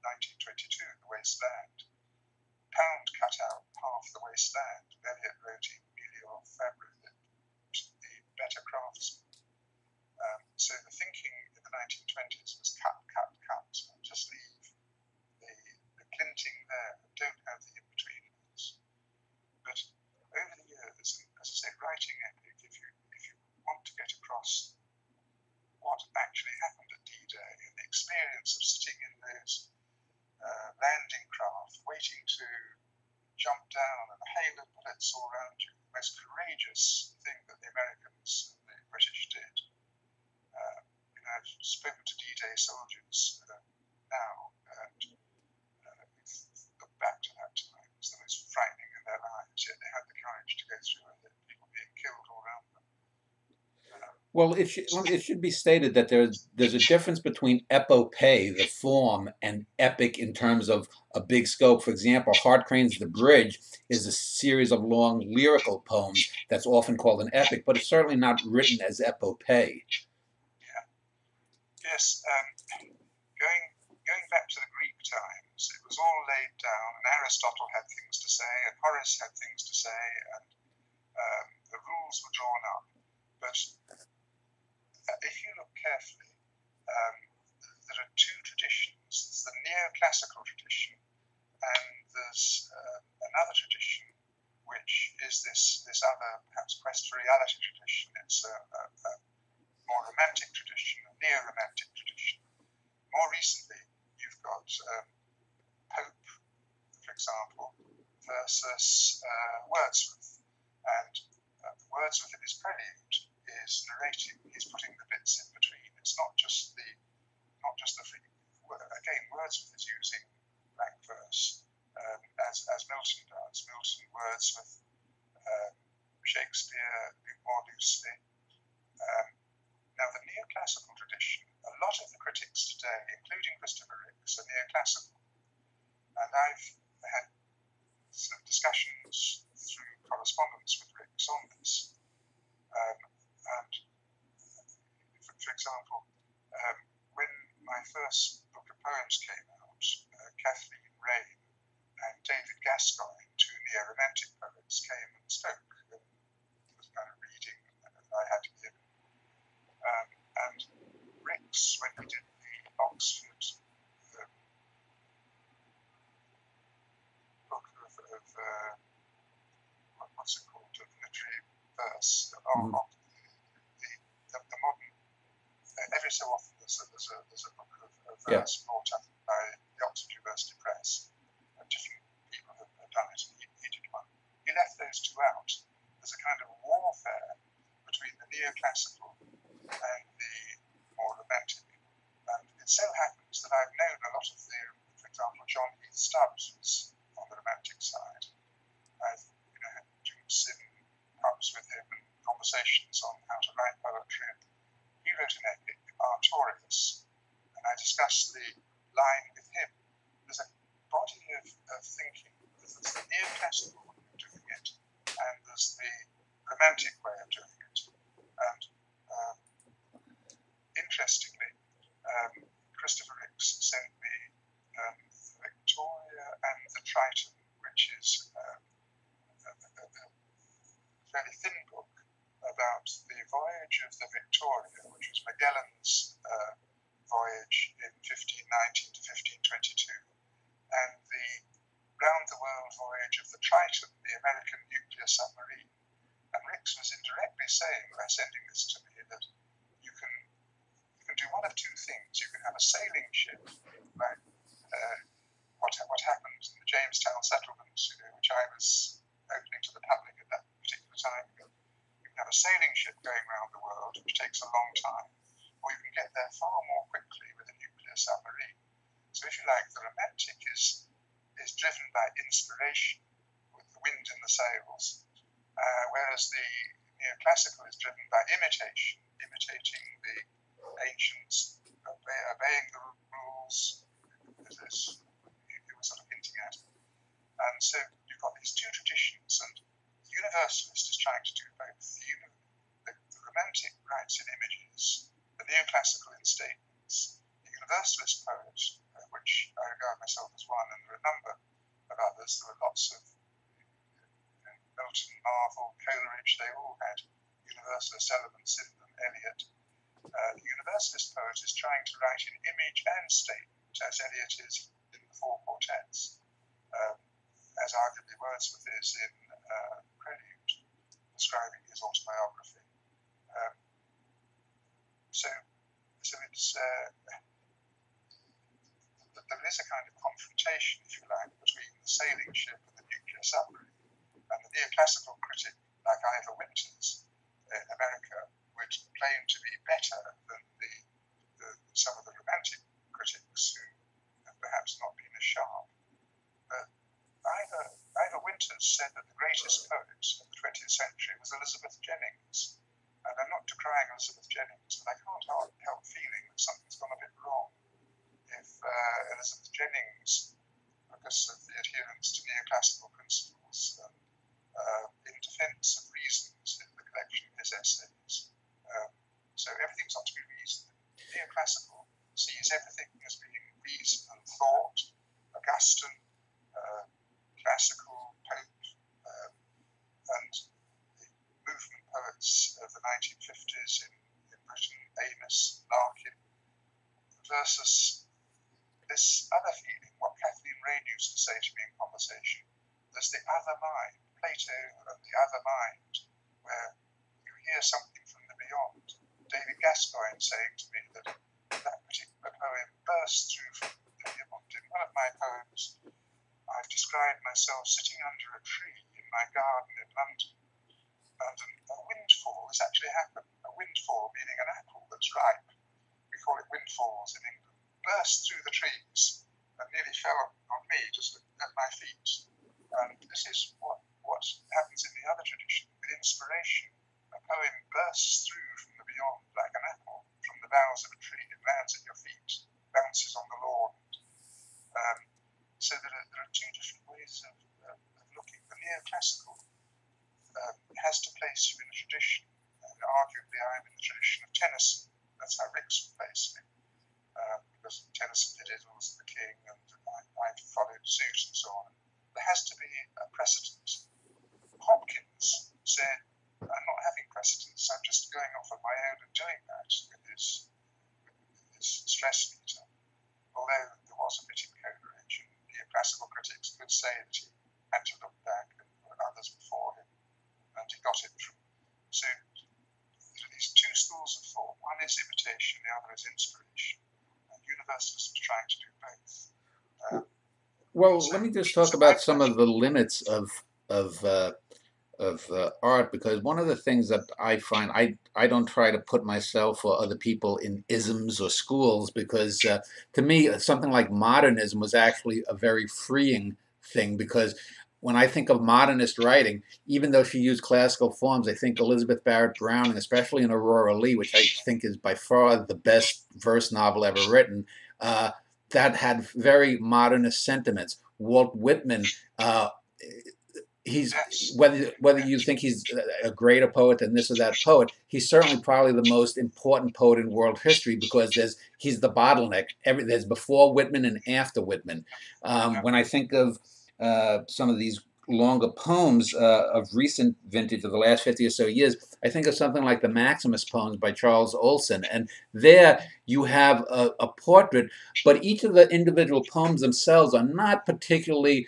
B: 1922, The Waste Land. Pound cut out half The Waste Land. Eliot wrote in Melior Fabric, the better craftsman. So the thinking in the 1920s was cut, and just leave the glinting there, and don't have the in-betweeners. But over the years, and as I say, writing epic, if you want to get across what actually happened at D-Day and the experience of sitting in those landing craft, waiting to jump down and a hail of bullets all around you, the most courageous thing that the Americans and the British did. I've spoken to D-Day soldiers now, and we've looked back to that time. It was the most frightening in their lives, yet they had the courage to go through it, people being killed all around them.
A: Well, it should be stated that there's a difference between epopee, the form, and epic in terms of a big scope. For example, Hart Crane's The Bridge is a series of long lyrical poems that's often called an epic, but it's certainly not written as epopee.
B: Yeah. Yes. Going back to the Greek times, it was all laid down, and Aristotle had things to say, and Horace had things to say, and the rules were drawn up. But if you look carefully, there are 2 traditions. There's the neoclassical tradition, and there's another tradition, which is this other, perhaps, quest for reality tradition. It's a more romantic tradition, a neo-romantic tradition. More recently, you've got Pope, for example, versus Wordsworth. And Wordsworth in his prelude is narrating, he's putting the bit not just the free. Again, Wordsworth is using blank verse as Milton does. Milton, Wordsworth, Shakespeare more loosely. Now, the neoclassical tradition, a lot of the critics today, including Christopher Ricks, are neoclassical. And I've had some discussions through correspondence with Ricks on this. And for example, when my first book of poems came out, Kathleen Raine and David Gascoigne, two neo-romantic poets, came and spoke. And it was kind of reading that I had to give. And Ricks, when we did the Oxford book of what's it called, of literary verse, the modern, every so often there's a book of verse brought up by the Oxford University Press, and different people have done it, and he did one. He left those two out. There's a kind of warfare between the neoclassical and the more romantic. And it so happens that I've known a lot of the, for example, John Heath Stubbs was on the romantic side. I've had drinks in pubs with him and conversations on how to write poetry. He wrote an epic, Artorius, and I discussed the line with him. There's a body of thinking. There's the neoclassical way of doing it, and there's the romantic way of doing it. And interestingly, Christopher Ricks sent me Victoria and the Triton, which is a fairly thin book about the voyage of the Victoria, which was Magellan's voyage in 1519 to 1522, and the round-the-world voyage of the Triton, the American nuclear submarine. And Ricks was indirectly saying, by sending this to me, that you can do one of two things. You can have a sailing ship, like what happened in the Jamestown settlements, which I was opening to the public at that particular time. You can have a sailing ship going around the world, which takes a long time, or you can get there far more quickly with a nuclear submarine. So if you like, the romantic is driven by inspiration, with the wind in the sails, whereas the neoclassical is driven by imitation, imitating the ancients, obeying the rules, as you were sort of hinting at. And so you've got these two traditions, and the universalist is trying to do both. The romantic writes in images, the neoclassical in statements. The universalist poet, which I regard myself as one, and there are a number of others, there were lots of Milton, Marvel, Coleridge, they all had universalist elements in them, Eliot. The universalist poet is trying to write in image and statement, as Eliot is in the four quartets, as arguably Wordsworth is in Prelude, describing his autobiography. So it's there is a kind of confrontation, if you like, between the sailing ship and the nuclear submarine. And the neoclassical critic, like Ivor Winters in America, would claim to be better than some of the romantic critics who have perhaps not been as sharp. But Ivor Winters said that the greatest poet of the 20th century was Elizabeth Jennings. And I'm not decrying Elizabeth Jennings, but I can't help feeling that something's gone a bit wrong if Elizabeth Jennings, because of the adherence to neoclassical principles, in defence of reasons in the collection of his essays. So everything's got to be reason. Neoclassical sees everything as being reason and thought. Augustine, classical, Pope, and the movement poets of the 1950s in Britain, Amos, Larkin, versus this other feeling, what Kathleen Raine used to say to me in conversation, there's the other mind, Plato and the other mind, where you hear something from the beyond. David Gascoigne saying to me that that particular poem burst through from the beyond. In one of my poems, I've described myself sitting under a tree in my garden in London, and a windfall has actually happened. A windfall meaning an apple that's ripe. call it windfalls in England, burst through the trees and nearly fell on me, just at my feet. And this is what happens in the other tradition. With inspiration, a poem bursts through from the beyond like an apple from the boughs of a tree. It lands at your feet, bounces on the lawn. So there are two different ways of looking. The neoclassical has to place you in a tradition. And arguably, I'm in the tradition of Tennyson. That's how Rick's placed me. Because Tennyson did Idylls of the King, and I followed suit and so on. There has to be a precedent. Hopkins said, I'm not having precedence, I'm just going off on my own and doing that with his stress meter. Although there was a bit of Coleridge, and neoclassical critics could say that he had to look back at others before him, and he got it from. So there are these two schools of thought. One is imitation, the other is inspiration. And Universalism is trying to do both.
A: Well, let me just talk about some of the limits of art, because one of the things that I find, I don't try to put myself or other people in isms or schools, because to me something like modernism was actually a very freeing thing, because when I think of modernist writing, even though she used classical forms, I think Elizabeth Barrett Browning, especially in Aurora Leigh, which I think is by far the best verse novel ever written, that had very modernist sentiments. Walt Whitman, he's whether you think he's a greater poet than this or that poet, he's certainly probably the most important poet in world history, because he's the bottleneck. There's before Whitman and after Whitman. When I think of some of these longer poems of recent vintage of the last 50 or so years, I think of something like the Maximus poems by Charles Olson, and there you have a portrait, but each of the individual poems themselves are not particularly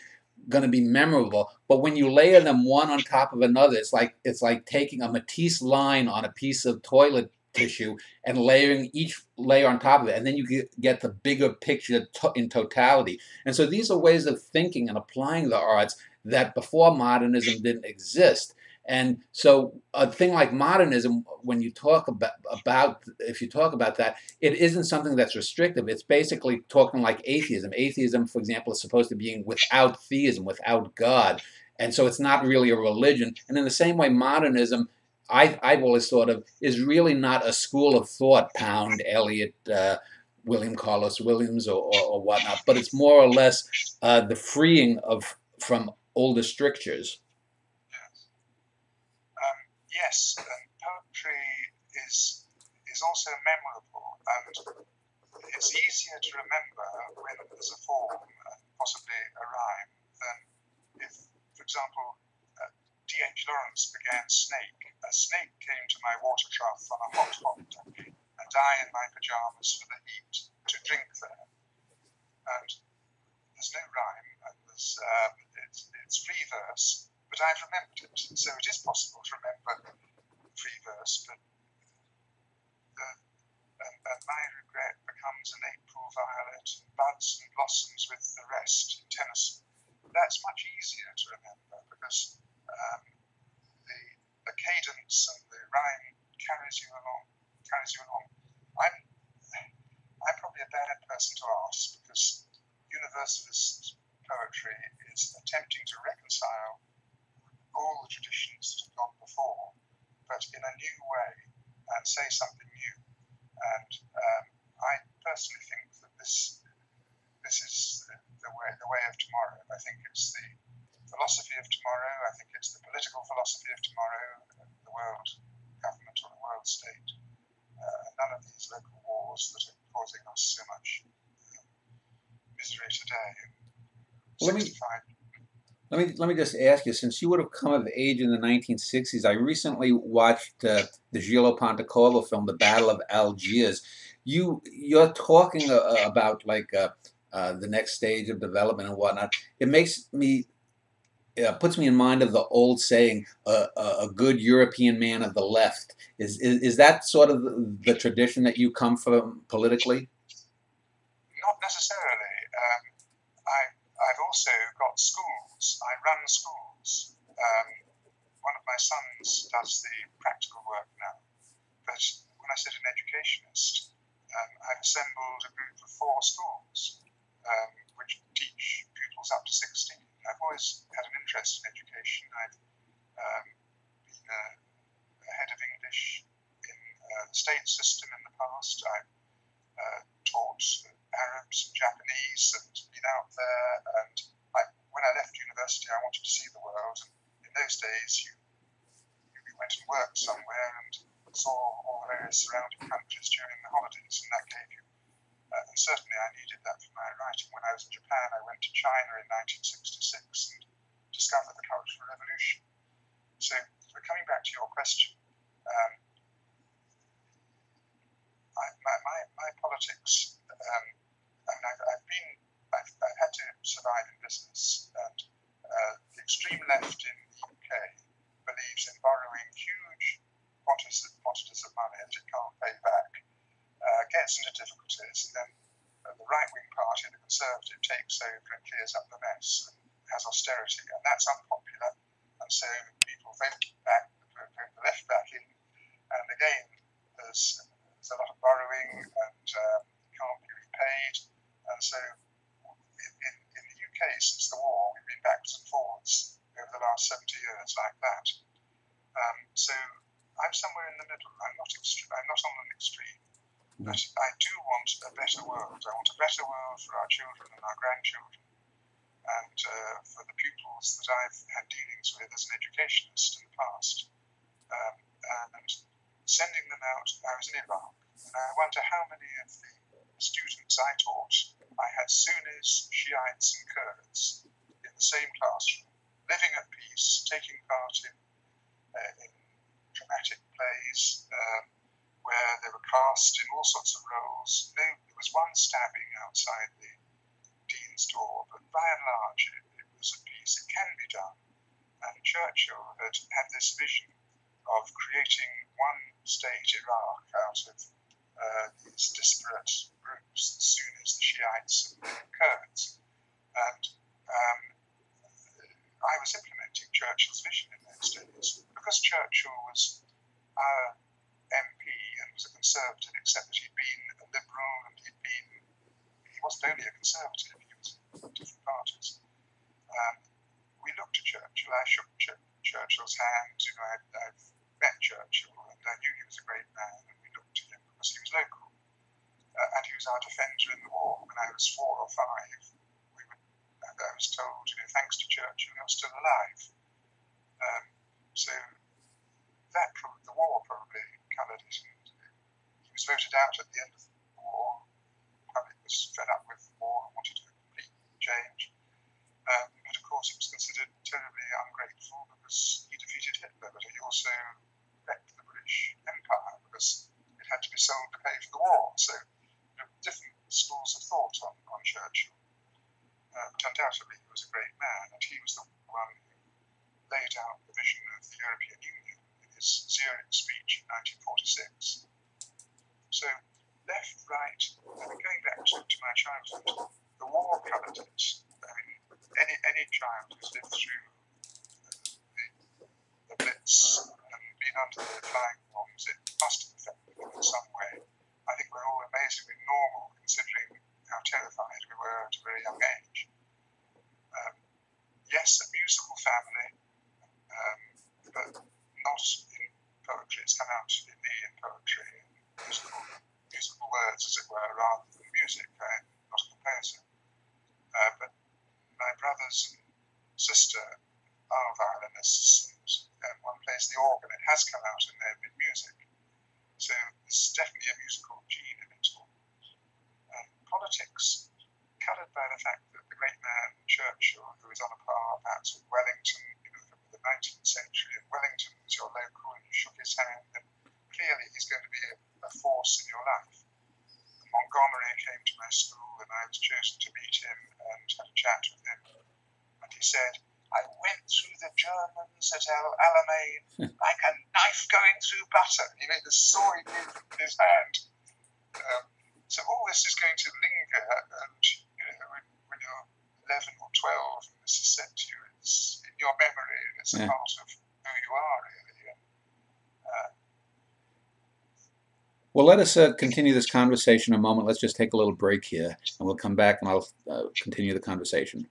A: going to be memorable, but when you layer them one on top of another, it's like taking a Matisse line on a piece of toilet tissue and layering each layer on top of it, and then you get the bigger picture in totality. And so these are ways of thinking and applying the arts that before modernism didn't exist. And so a thing like modernism, when you talk about if you talk about that, it isn't something that's restrictive. It's basically talking like atheism. Atheism, for example, is supposed to be without theism, without God. And so it's not really a religion. And in the same way, modernism, I've always thought of, is really not a school of thought, Pound, Eliot, William Carlos Williams, or whatnot, but it's more or less the freeing from older strictures.
B: Yes, poetry is also memorable, and it's easier to remember when there's a form, possibly a rhyme, than if, for example, D.H. Lawrence began Snake. A snake came to my water trough on a hot, hot day, and I in my pajamas for the heat to drink there. And there's no rhyme, and it's free verse, but I've remembered it. So it is possible to remember free verse, but and my regret becomes an April violet, and buds and blossoms with the rest in Tennyson. That's much easier to remember, because the cadence and the rhyme carries you along. I'm probably a bad person to ask, because Universalist poetry is attempting to reconcile all the traditions that have gone before, but in a new way, and say something new. And I personally think that this is the way of tomorrow. I think it's the philosophy of tomorrow. I think it's the political philosophy of tomorrow, the world government or the world state. None of these local wars that are causing us so much misery today.
A: Let me just ask you, since you would have come of age in the 1960s, I recently watched the Gillo Pontecorvo film, The Battle of Algiers. You're talking about like the next stage of development and whatnot. It puts me in mind of the old saying, a good European man of the left. Is that sort of the tradition that you come from politically?
B: Not necessarily. I've also got schools. I run schools. One of my sons does the practical work now. But when I said an educationist, I assembled a group of 4 schools which teach pupils up to 16. I've always had an interest in education. I've been a head of English in the state system in the past. I've taught Arabs and Japanese and been out there. And when I left university, I wanted to see the world. And in those days, you went and worked somewhere and saw all the various surrounding countries during the holidays, and that gave you. And certainly I needed that for my writing. When I was in Japan, I went to China in 1966 and discovered the Cultural Revolution. So coming back to your question, my politics, and I've had to survive in business, and the extreme left in the UK believes in borrowing huge quantities of money that it can't pay back, gets into difficulties, and then the right-wing party, the Conservative, takes over and clears up the mess and has austerity, and that's unpopular, and so people vote the left back in, and again there's a lot of borrowing and can't be repaid, and so in the UK since the war we've been backwards and forwards over the last 70 years like that. So I'm somewhere in the middle. I'm not on an extreme, but I do want a better world. I want a better world for our children and our grandchildren, and for the pupils that I've had dealings with as an educationist in the past. And sending them out, I was in Iraq, and I wonder how many of the students I taught, I had Sunnis, Shiites and Kurds in the same classroom, living at peace, taking part in dramatic plays where they were cast in all sorts of roles. There was one stabbing outside the dean's door, but by and large it was at peace. It can be done. And Churchill had this vision of creating one state, Iraq, out of these disparate groups, the Sunnis, the Shiites, and the Kurds. And I was implementing Churchill's vision in those days. Because Churchill was our MP and was a Conservative, except that he'd been a Liberal and he wasn't only a Conservative, he was in different parties. We looked at Churchill. I shook Churchill's hand. I've met Churchill, and I knew he was a great man, and we looked at him because he was local. And he was our defender in the war. When I was 4 or 5, I was told, thanks to Churchill, you're still alive. So the war probably coloured it. And he was voted out at the end of the war. The public was fed up with the war and wanted a complete change. But of course, it was considered terribly ungrateful because he defeated Hitler, but he also wrecked the British Empire because it had to be sold to pay for the war. So different schools of thought on Churchill. But undoubtedly, he was a great man, and he was the one who laid out the vision of the European Union in his Zurich speech in 1946. So, left, right, going back to my childhood, the war coloured it. I mean, any child who's lived through the Blitz and been under the flying bombs, it must have affected them in some way. I think we're all amazingly normal considering how terrified we were at a very young age. Yes, a musical family, but not in poetry. It's come out in me in poetry, musical words, as it were, rather than music. I'm not a composer. But my brothers and sister are violinists, and one plays the organ. It has come out in them in music. So there's definitely a musical gene in it all. Politics, coloured by the fact that the great man Churchill, who is on a par perhaps with Wellington, from the 19th century, and Wellington was your local and you shook his hand, and clearly he's going to be a force in your life. And Montgomery came to my school and I was chosen to meet him and had a chat with him. And he said, I went through the Germans at El Alamein like a knife going through butter. He made the sawing movement with his hand. So all this is going to linger, and when you're 11 or 12, and this is said to you, it's in your memory, and it's a part of who you are, really.
A: Well, let us continue this conversation in a moment. Let's just take a little break here, and we'll come back and I'll continue the conversation.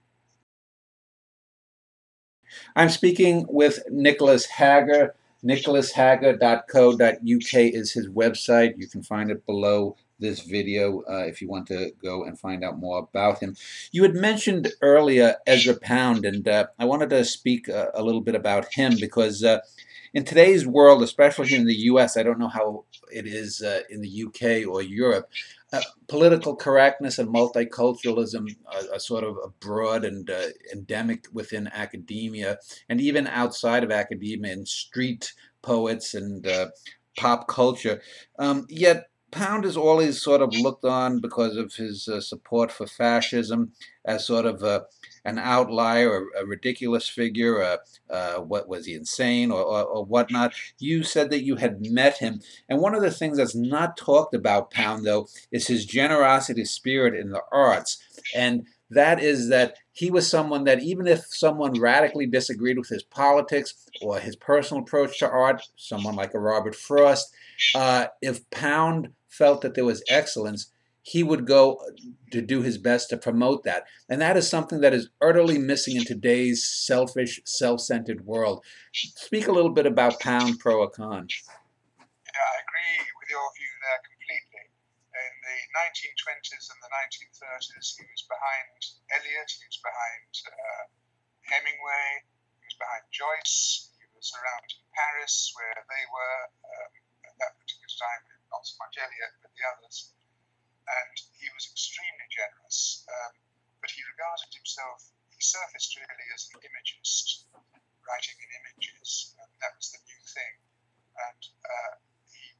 A: I'm speaking with Nicholas Hagger. nicholasHagger.co.uk is his website. You can find it below this video if you want to go and find out more about him. You had mentioned earlier Ezra Pound, and I wanted to speak a little bit about him because in today's world, especially in the US, I don't know how it is in the UK or Europe, political correctness and multiculturalism are sort of broad and endemic within academia, and even outside of academia in street poets and pop culture. Yet Pound is always sort of looked on because of his support for fascism as sort of an outlier, a ridiculous figure. What was he, insane or whatnot? You said that you had met him, and one of the things that's not talked about Pound, though, is his generosity spirit in the arts, and that is that he was someone that even if someone radically disagreed with his politics or his personal approach to art, someone like a Robert Frost, if Pound felt that there was excellence, he would go to do his best to promote that. And that is something that is utterly missing in today's selfish, self-centered world. Speak a little bit about Pound, pro or con.
B: Yeah, I agree with your view there completely. In the 1920s and the 1930s, he was behind Eliot, he was behind Hemingway, he was behind Joyce, he was around in Paris where they were at that particular time, not so much Eliot, but the others. And he was extremely generous, but he regarded himself, he surfaced really as an imagist, writing in images, and that was the new thing. And he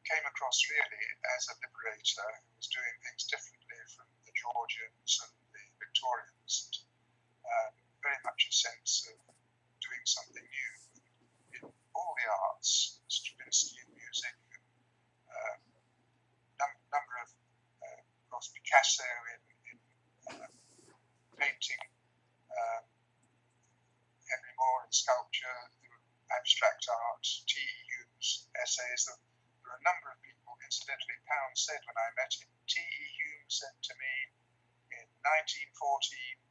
B: came across really as a liberator who was doing things differently from the Georgians and the Victorians, and very much a sense of doing something new in all the arts, Stravinsky in music, number of course, Picasso in painting, Henry Moore in sculpture, abstract art, T.E. Hume's essays. There are a number of people, incidentally, Pound said when I met him, T.E. Hume said to me in 1914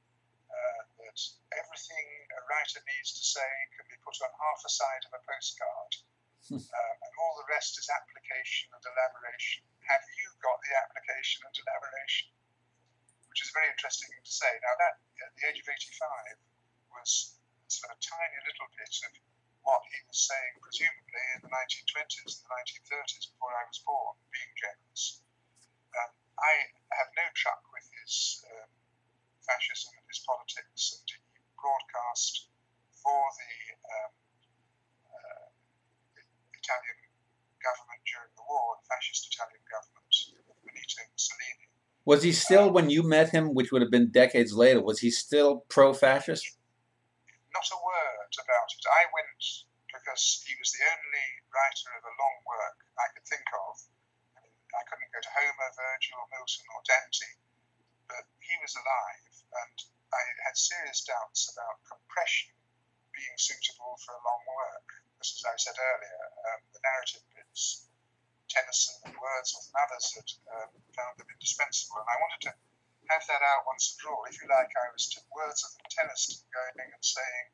B: that everything a writer needs to say can be put on half a side of a postcard, and all the rest is application and elaboration. Have you got the application and elaboration? Which is a very interesting thing to say. Now that, at the age of 85, was sort of a tiny little bit of what he was saying, presumably in the 1920s and the 1930s before I was born, being generous. I have no truck with his fascism and his politics, and he broadcast for the Italian government during the war, the fascist Italian government, Benito Mussolini.
A: Was he still, when you met him, which would have been decades later, was he still pro-fascist?
B: Not a word about it. I went because he was the only writer of a long work I could think of. I mean, I couldn't go to Homer, Virgil, Milton, or Dante, but he was alive, and I had serious doubts about compression being suitable for a long work. As I said earlier, the narrative bits, Tennyson and Wordsworth and others had found them indispensable, and I wanted to have that out once and for all. If you like, I was to Wordsworth and Tennyson going and saying,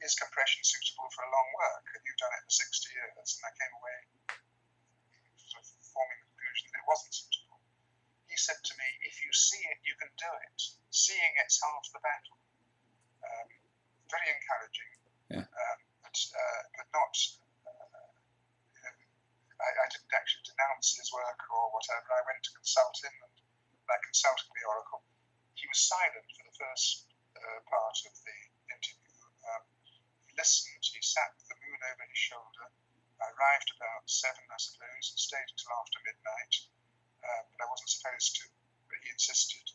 B: is compression suitable for a long work? And you've done it for 60 years, and I came away sort of forming the conclusion that it wasn't suitable. He said to me, if you see it, you can do it. Seeing it's half the battle. Very encouraging.
A: Yeah.
B: But not, I didn't actually denounce his work or whatever. I went to consult him, and like consulting the Oracle, he was silent for the first part of the interview. He listened, he sat with the moon over his shoulder. I arrived about 7, I suppose, and stayed until after midnight, but I wasn't supposed to, but he insisted.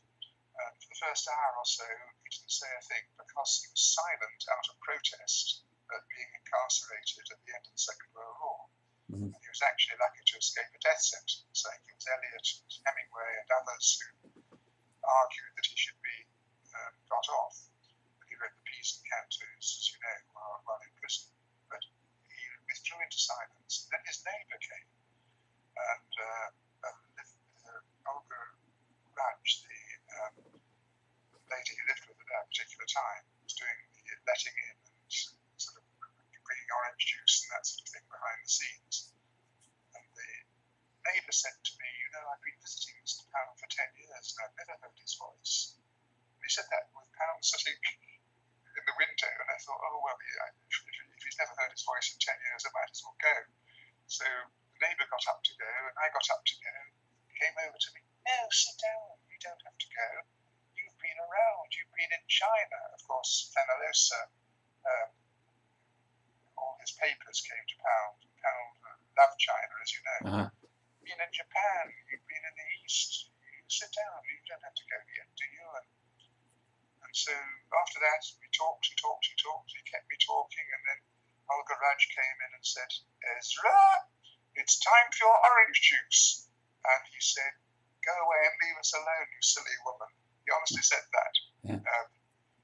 B: For the first hour or so, he didn't say a thing because he was silent out of protest at being incarcerated at the end of the Second World War.
A: Mm-hmm.
B: And he was actually lucky to escape a death sentence. It was Eliot and Hemingway and others who argued that he should be got off. And he wrote the Peas and Cantos, as you know, while in prison. But he withdrew into silence. And then his neighbour came, and Olga Raj, the lady who lived with at that particular time, was doing the letting in and sort of bringing orange juice and that sort of thing behind the scenes. And the neighbour said to me, you know, I've been visiting Mr. Pound for 10 years and I've never heard his voice. And he said that with Pound sitting in the window, and I thought, oh, well, yeah, if he's never heard his voice in 10 years, I might as well go. So the neighbour got up to go, and I got up to go. He came over to me, no, sit down, you don't have to go. You've been around, you've been in China. Of course, Fenalosa, all his papers came to Pound. Pound loved China, as you know. You've been in Japan, you've been in the East. You sit down, you don't have to go yet, do you? And so after that, we talked and talked and talked. He kept me talking, and then Olga Raj came in and said, Ezra, it's time for your orange juice. And he said, go away and leave us alone, you silly woman. He honestly said that.
A: Yeah.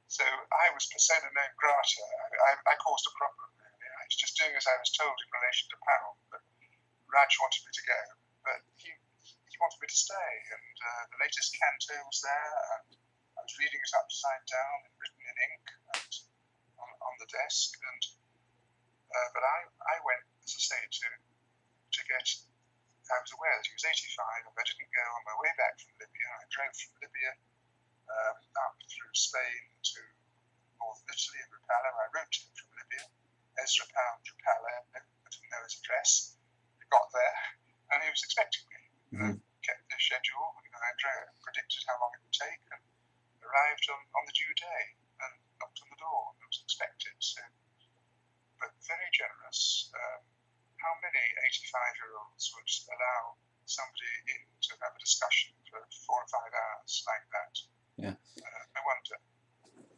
B: So I was persona non grata. I caused a problem, really. I was just doing as I was told in relation to Pound. But Raj wanted me to go, but he wanted me to stay. And the latest canto was there, and I was reading it upside down and written in ink and on the desk. And but I went, as I say, to get. I was aware that he was 85, and I didn't go on my way back from Libya. I drove from Libya up through Spain to northern Italy and Rapallo. I wrote to him from Libya, Ezra Pound, Rapallo. I didn't know his address. He got there, and he was expecting me. Kept the schedule. I predicted how long it would take, and arrived on the due day and knocked on the door and was expected. So, but very generous. How many 85-year-olds would allow somebody in to have a discussion for 4 or 5 hours like that?
A: Yeah.
B: I wonder.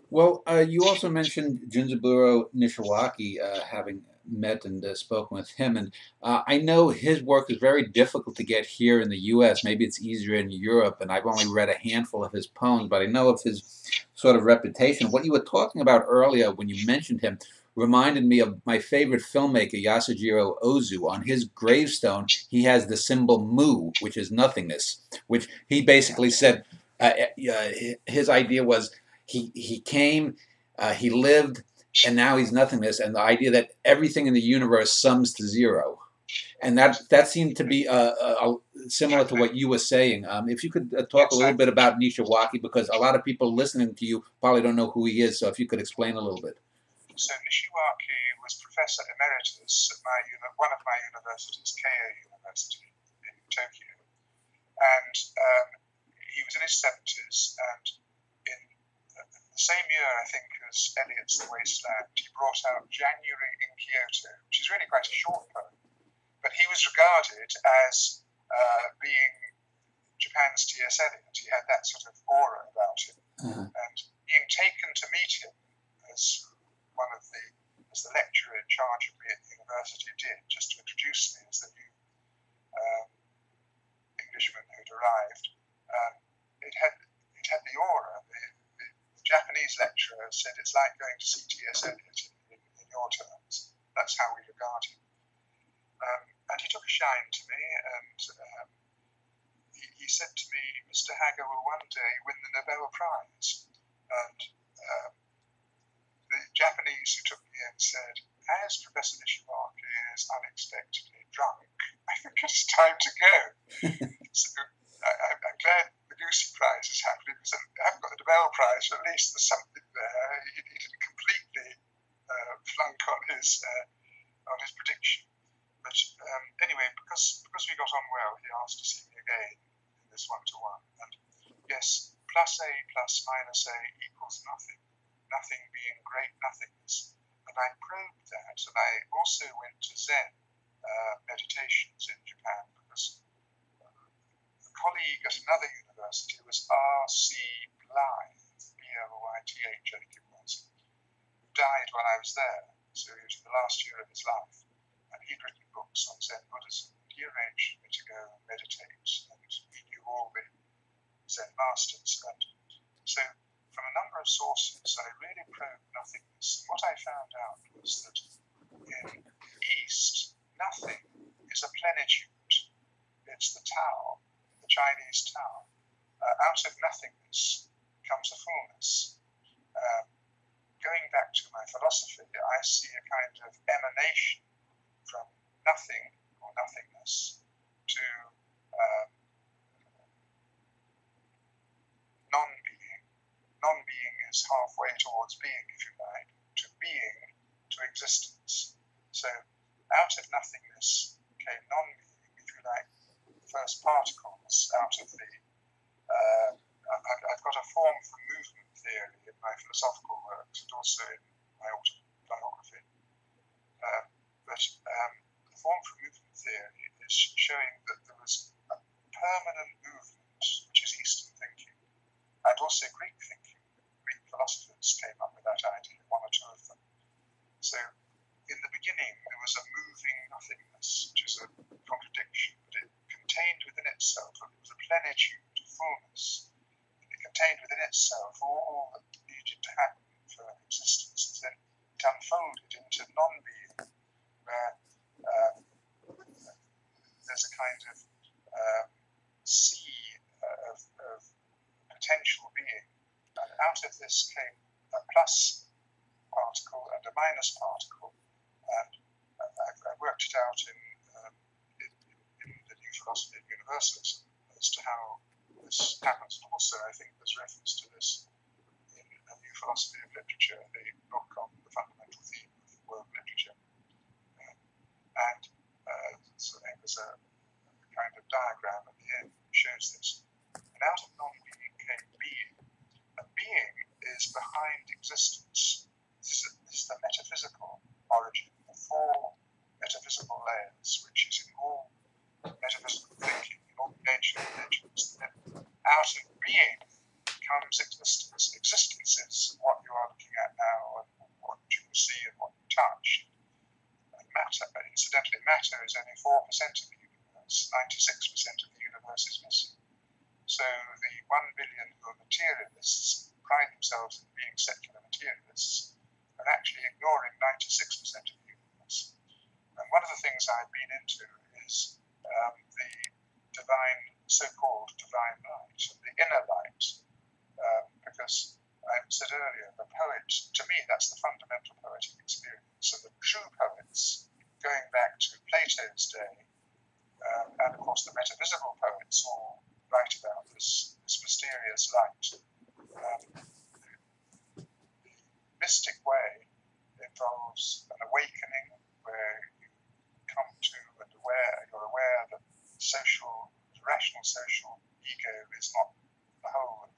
A: Well, you also mentioned Junzaburo Nishiwaki, having met and spoken with him, and I know his work is very difficult to get here in the U.S. Maybe it's easier in Europe, and I've only read a handful of his poems, but I know of his sort of reputation. What you were talking about earlier when you mentioned him reminded me of my favorite filmmaker, Yasujiro Ozu. On his gravestone, he has the symbol mu, which is nothingness, which he basically said his idea was he came, he lived, and now he's nothingness, and the idea that everything in the universe sums to zero. And that seemed to be similar to what you were saying. If you could talk a little bit about Nishiwaki, because a lot of people listening to you probably don't know who he is, so if you could explain a little bit.
B: So Nishiwaki was Professor Emeritus at one of my universities, Keio University in Tokyo. And he was in his 70s, and in the same year, I think, as Eliot's The Wasteland, he brought out January in Kyoto, which is really quite a short poem. But he was regarded as being Japan's T.S. Eliot. He had that sort of aura about him. And being taken to meet him as the lecturer in charge of me at the university did, just to introduce me as the new Englishman who'd arrived, it had the aura. The Japanese lecturer said it's like going to see T.S. Eliot in your terms. That's how we regard him. And he took a shine to me, and he said to me, Mr. Hagger will one day win the Nobel Prize. And the Japanese who took me in said, as Professor Nishiwaki is unexpectedly drunk, I think it's time to go. So I'm glad the Lucy Prize is happening, because I haven't got the Nobel Prize, but at least there's something there. He didn't completely flunk on his prediction. But anyway, because we got on well, he asked to see me again in this one-to-one. And yes, plus A plus minus A equals nothing. Nothing being great nothingness. And I probed that, and I also went to Zen meditations in Japan, because a colleague at another university was R.C. Blythe, B-L-Y-T-H, I think it was, who died while I was there. So he was in the last year of his life. And he'd written books on Zen Buddhism. He arranged me to go and meditate, and he knew all the Zen masters. And so, from a number of sources, I really probed nothingness. And what I found out was that in the East, nothing is a plenitude. it's the Tao, the Chinese Tao. Out of nothingness comes a fullness. Going back to my philosophy, I see a kind of emanation from nothing or nothingness to non-being. Non-being is halfway towards being, if you like, to being, to existence. So out of nothingness came non-being, if you like, the first particles out of the... I've got a form for movement theory in my philosophical works and also in my autobiography. But the form for movement theory is showing that there was a permanent movement, which is Eastern thinking, and also Greek thinking. Greek philosophers came up with that idea, one or two of them. So in the beginning, there was a moving nothingness, which is a contradiction, but it contained within itself, it was a plenitude, a fullness. It contained within itself all that needed to happen for existence, and then it unfolded into non-being, where there's a kind of sea of potential being. And out of this came a plus particle and a minus particle. And I worked it out in the new philosophy of universalism as to how this happens. And also, I think there's reference to this in a new philosophy of literature, the book on the fundamental theme of world literature. So there's a kind of diagram at the end that shows this. And out of non-being came being. And being is behind existence. This is the metaphysical origin, the four metaphysical layers, which is in all metaphysical thinking, in all ancient religions. Out of being comes existence. Existence is what you are looking at now, and what you can see and what you touch. And matter, incidentally, matter is only 4% of the universe. 96% of the universe is missing. So the 1 billion who are materialists pride themselves in being secular materialists and actually ignoring 96% of the universe. And one of the things I've been into is the divine, so-called divine light, the inner light, because I said earlier, the poet, to me, that's the fundamental poetic experience. And the true poets, going back to Plato's day, and of course the metaphysical poets all write about this mysterious light. The mystic way involves an awakening where you come to and you're aware that the rational social ego is not the whole of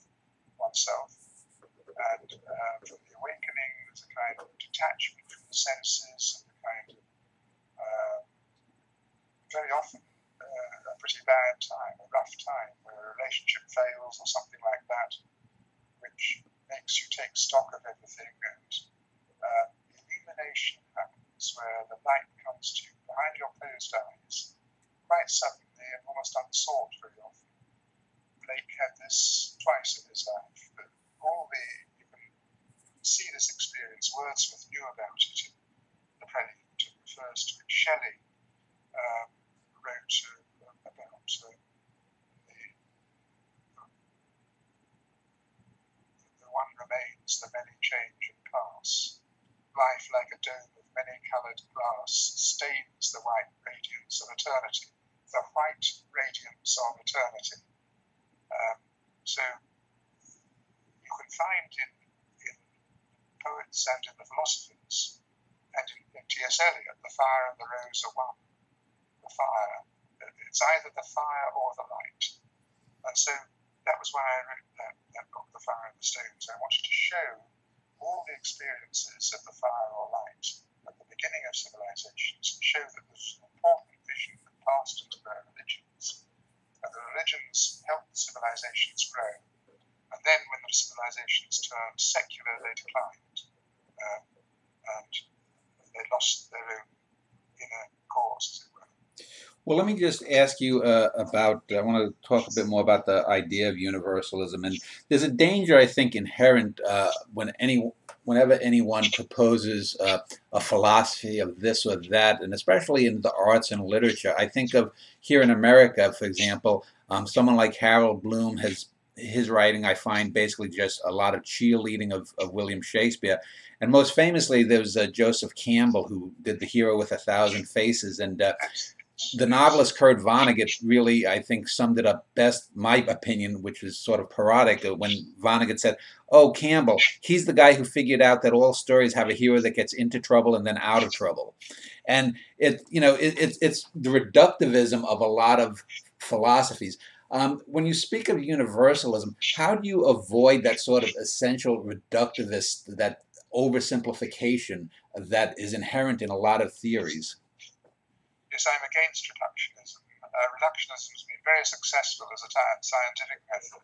B: oneself. And from the awakening, there's a kind of detachment from the senses, and a kind of very often a pretty bad time, a rough time, where a relationship fails or something like that, which makes you take stock of everything, and illumination happens, where the light comes to you behind your closed eyes, quite suddenly and almost unsought very often. Blake had this twice in his life, but you can see this experience. Wordsworth knew about it in the Prelude. It refers to it. Shelley wrote about the one remains, the many change and pass. Life like a dome of many-coloured glass stains the white radiance of eternity. The white radiance of eternity. So you can find in poets and in the philosophers and in T.S. Eliot, the fire and the rose are one. The fire, it's either the fire or the light. And so that was why I wrote that book, The Fire and the Stones. I wanted to show all the experiences of the fire or light at the beginning of civilizations, and show that there's an important vision that passed into their religions. And the religions helped the civilizations grow. And then when the civilizations turned secular, they declined. And they lost their own inner cause, as it were.
A: Well, let me just ask you about. I want to talk a bit more about the idea of universalism, and there's a danger, I think, inherent whenever anyone proposes a philosophy of this or that, and especially in the arts and literature. I think of here in America, for example, someone like Harold Bloom has his writing. I find basically just a lot of cheerleading of William Shakespeare, and most famously, there was Joseph Campbell who did The Hero with a Thousand Faces, and the novelist Kurt Vonnegut really, I think, summed it up best, my opinion, which was sort of parodic, when Vonnegut said, "Oh, Campbell, he's the guy who figured out that all stories have a hero that gets into trouble and then out of trouble." And it's the reductivism of a lot of philosophies. When you speak of universalism, how do you avoid that sort of essential reductivist, that oversimplification that is inherent in a lot of theories?
B: Yes, I'm against reductionism. Reductionism has been very successful as a scientific method.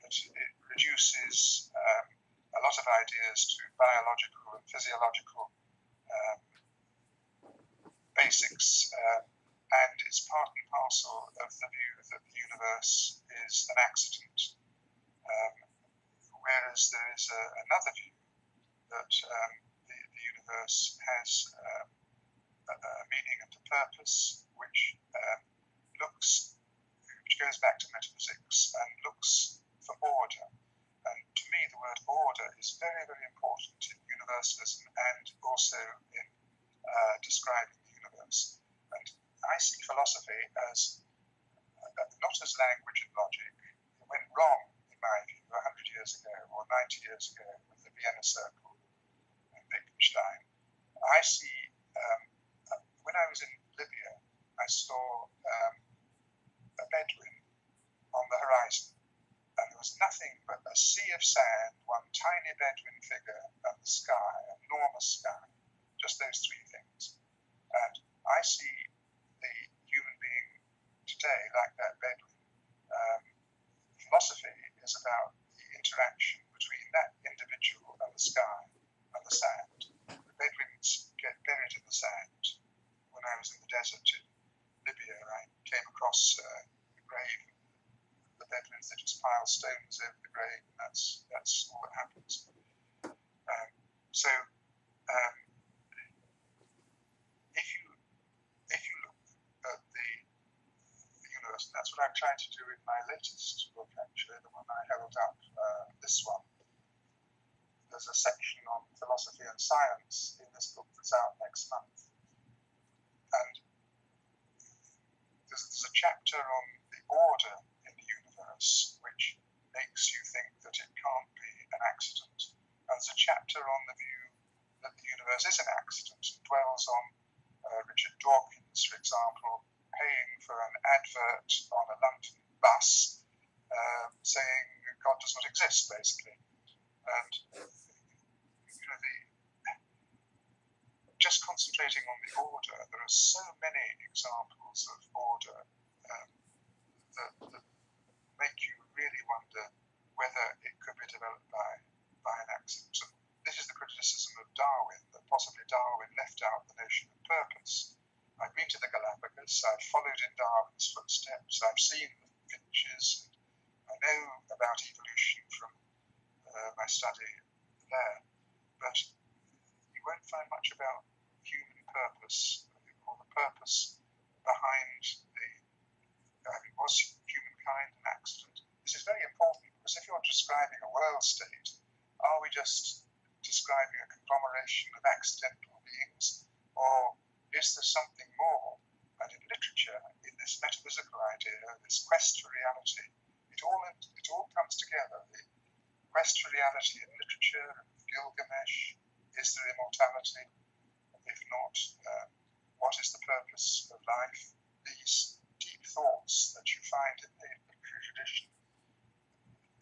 B: It reduces a lot of ideas to biological and physiological basics, and it's part and parcel of the view that the universe is an accident. Whereas there is another view that the universe has a meaning and a purpose, which goes back to metaphysics and looks for order. And to me, the word order is very, very important in universalism and also in describing the universe. And I see philosophy as not as language and logic. It went wrong, in my view, 100 years ago or 90 years ago with the Vienna Circle and Wittgenstein. I see. When I was in Libya, I saw a Bedouin on the horizon, and there was nothing but a sea of sand, one tiny Bedouin figure, and the sky, an enormous sky, just those three things. And I see the human being today like that Bedouin. Philosophy is about the interaction between that individual and the sky and the sand. The Bedouins get buried in the sand. When I was in the desert in Libya, I came across a grave. The Bedouins, they just pile stones over the grave, and that's all that happens. So if you look at the universe, and that's what I'm trying to do in my latest book, actually, the one I held up, this one. There's a section on philosophy and science in this book that's out next month. And there's a chapter on the order in the universe, which makes you think that it can't be an accident. And there's a chapter on the view that the universe is an accident and dwells on Richard Dawkins, for example, paying for an advert on a London bus saying God does not exist, basically. And just concentrating on the order, there are so many examples of order that make you really wonder whether it could be developed by an accident. So this is the criticism of Darwin, that possibly Darwin left out the notion of purpose. I've been to the Galapagos, I've followed in Darwin's footsteps, I've seen the finches, I know about evolution from my study there, but you won't find much about human purpose or the purpose behind was humankind an accident? This is very important, because if you're describing a world state, are we just describing a conglomeration of accidental beings, or is there something more? And in literature, in this metaphysical idea, this quest for reality, it all comes together. The quest for reality in literature, Gilgamesh, is there immortality? If not, what is the purpose of life? These deep thoughts that you find in the literary tradition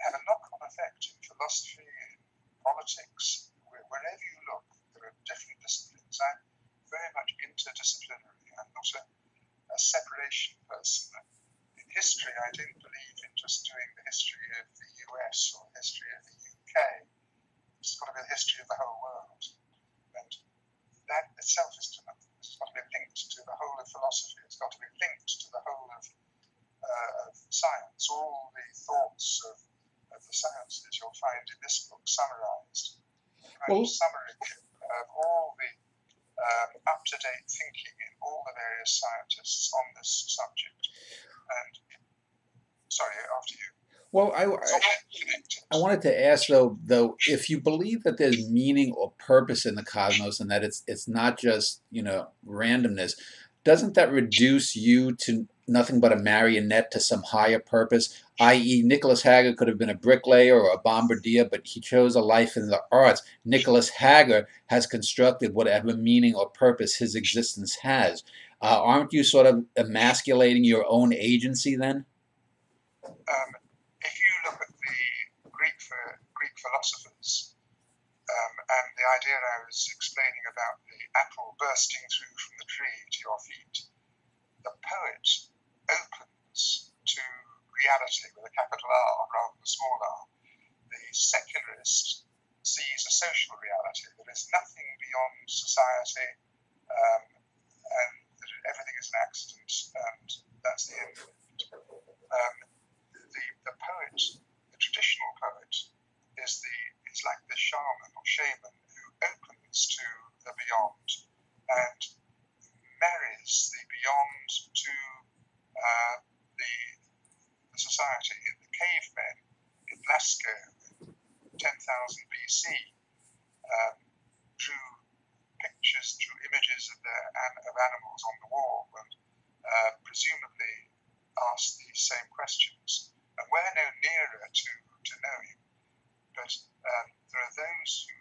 B: have a knock-on effect in philosophy, in politics. Wherever you look, there are different disciplines. I'm very much interdisciplinary. I'm not a separation person. In history, I don't believe in just doing the history of the US or the history of the UK. It's got to be the history of the whole world. And that itself is enough. It's got to be linked to the whole of philosophy. It's got to be linked to the whole of science. All the thoughts of the sciences you'll find in this book summarized. A kind of summary of all the up-to-date thinking in all the various scientists on this subject. And sorry, after you.
A: Well, I wanted to ask though, if you believe that there's meaning or purpose in the cosmos and that it's not just randomness, doesn't that reduce you to nothing but a marionette to some higher purpose? I.e., Nicholas Hagger could have been a bricklayer or a bombardier, but he chose a life in the arts. Nicholas Hagger has constructed whatever meaning or purpose his existence has. Aren't you sort of emasculating your own agency then?
B: If you look at the Greek philosophers and the idea I was explaining about the apple bursting through from the tree to your feet, the poet opens to reality with a capital R rather than a small r. The secularist sees a social reality that is nothing beyond society, and that everything is an accident, and that's the end of it. The poet, the traditional poet, is like the shaman or shaman who opens to the beyond and marries the beyond to the society. In the cavemen in Lascaux, 10,000 BC, drew pictures, drew images of animals on the wall, and presumably asked these same questions. And we're no nearer to knowing, but there are those who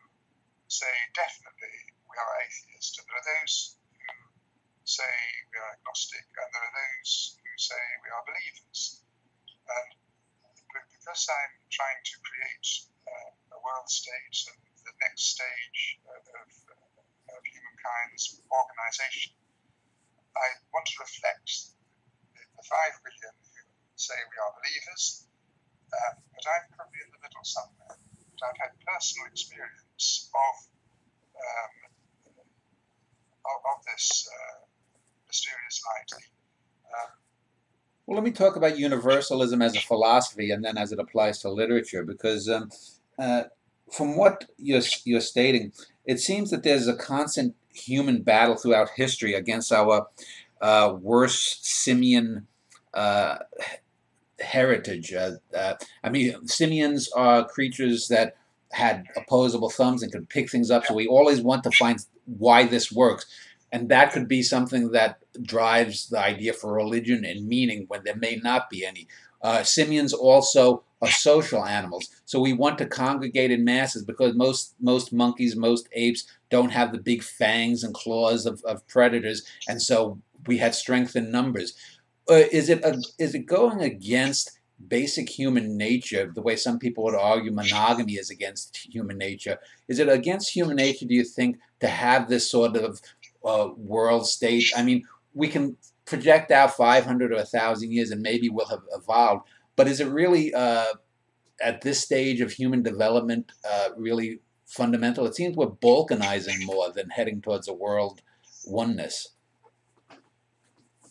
B: say definitely we are atheists, and there are those who say we are agnostic, and there are those who say we are believers. And because I'm trying to create a world state and the next stage of humankind's organization, I want to reflect the 5 billion who say we are believers, but I'm probably in the middle somewhere. But I've had personal experience of this mysterious light.
A: Well, let me talk about universalism as a philosophy and then as it applies to literature, because from what you're stating, it seems that there's a constant human battle throughout history against our worst simian heritage. I mean, simians are creatures that had opposable thumbs and could pick things up, so we always want to find why this works. And that could be something that drives the idea for religion and meaning when there may not be any. Simians also are social animals, so we want to congregate in masses because most monkeys, most apes don't have the big fangs and claws of predators, and so we had strength in numbers. Is it going against basic human nature, the way some people would argue monogamy is against human nature? Is it against human nature, do you think, to have this sort of world state? I mean, we can project out 500 or 1,000 years and maybe we'll have evolved, but is it really, at this stage of human development, really fundamental? It seems we're balkanizing more than heading towards a world oneness.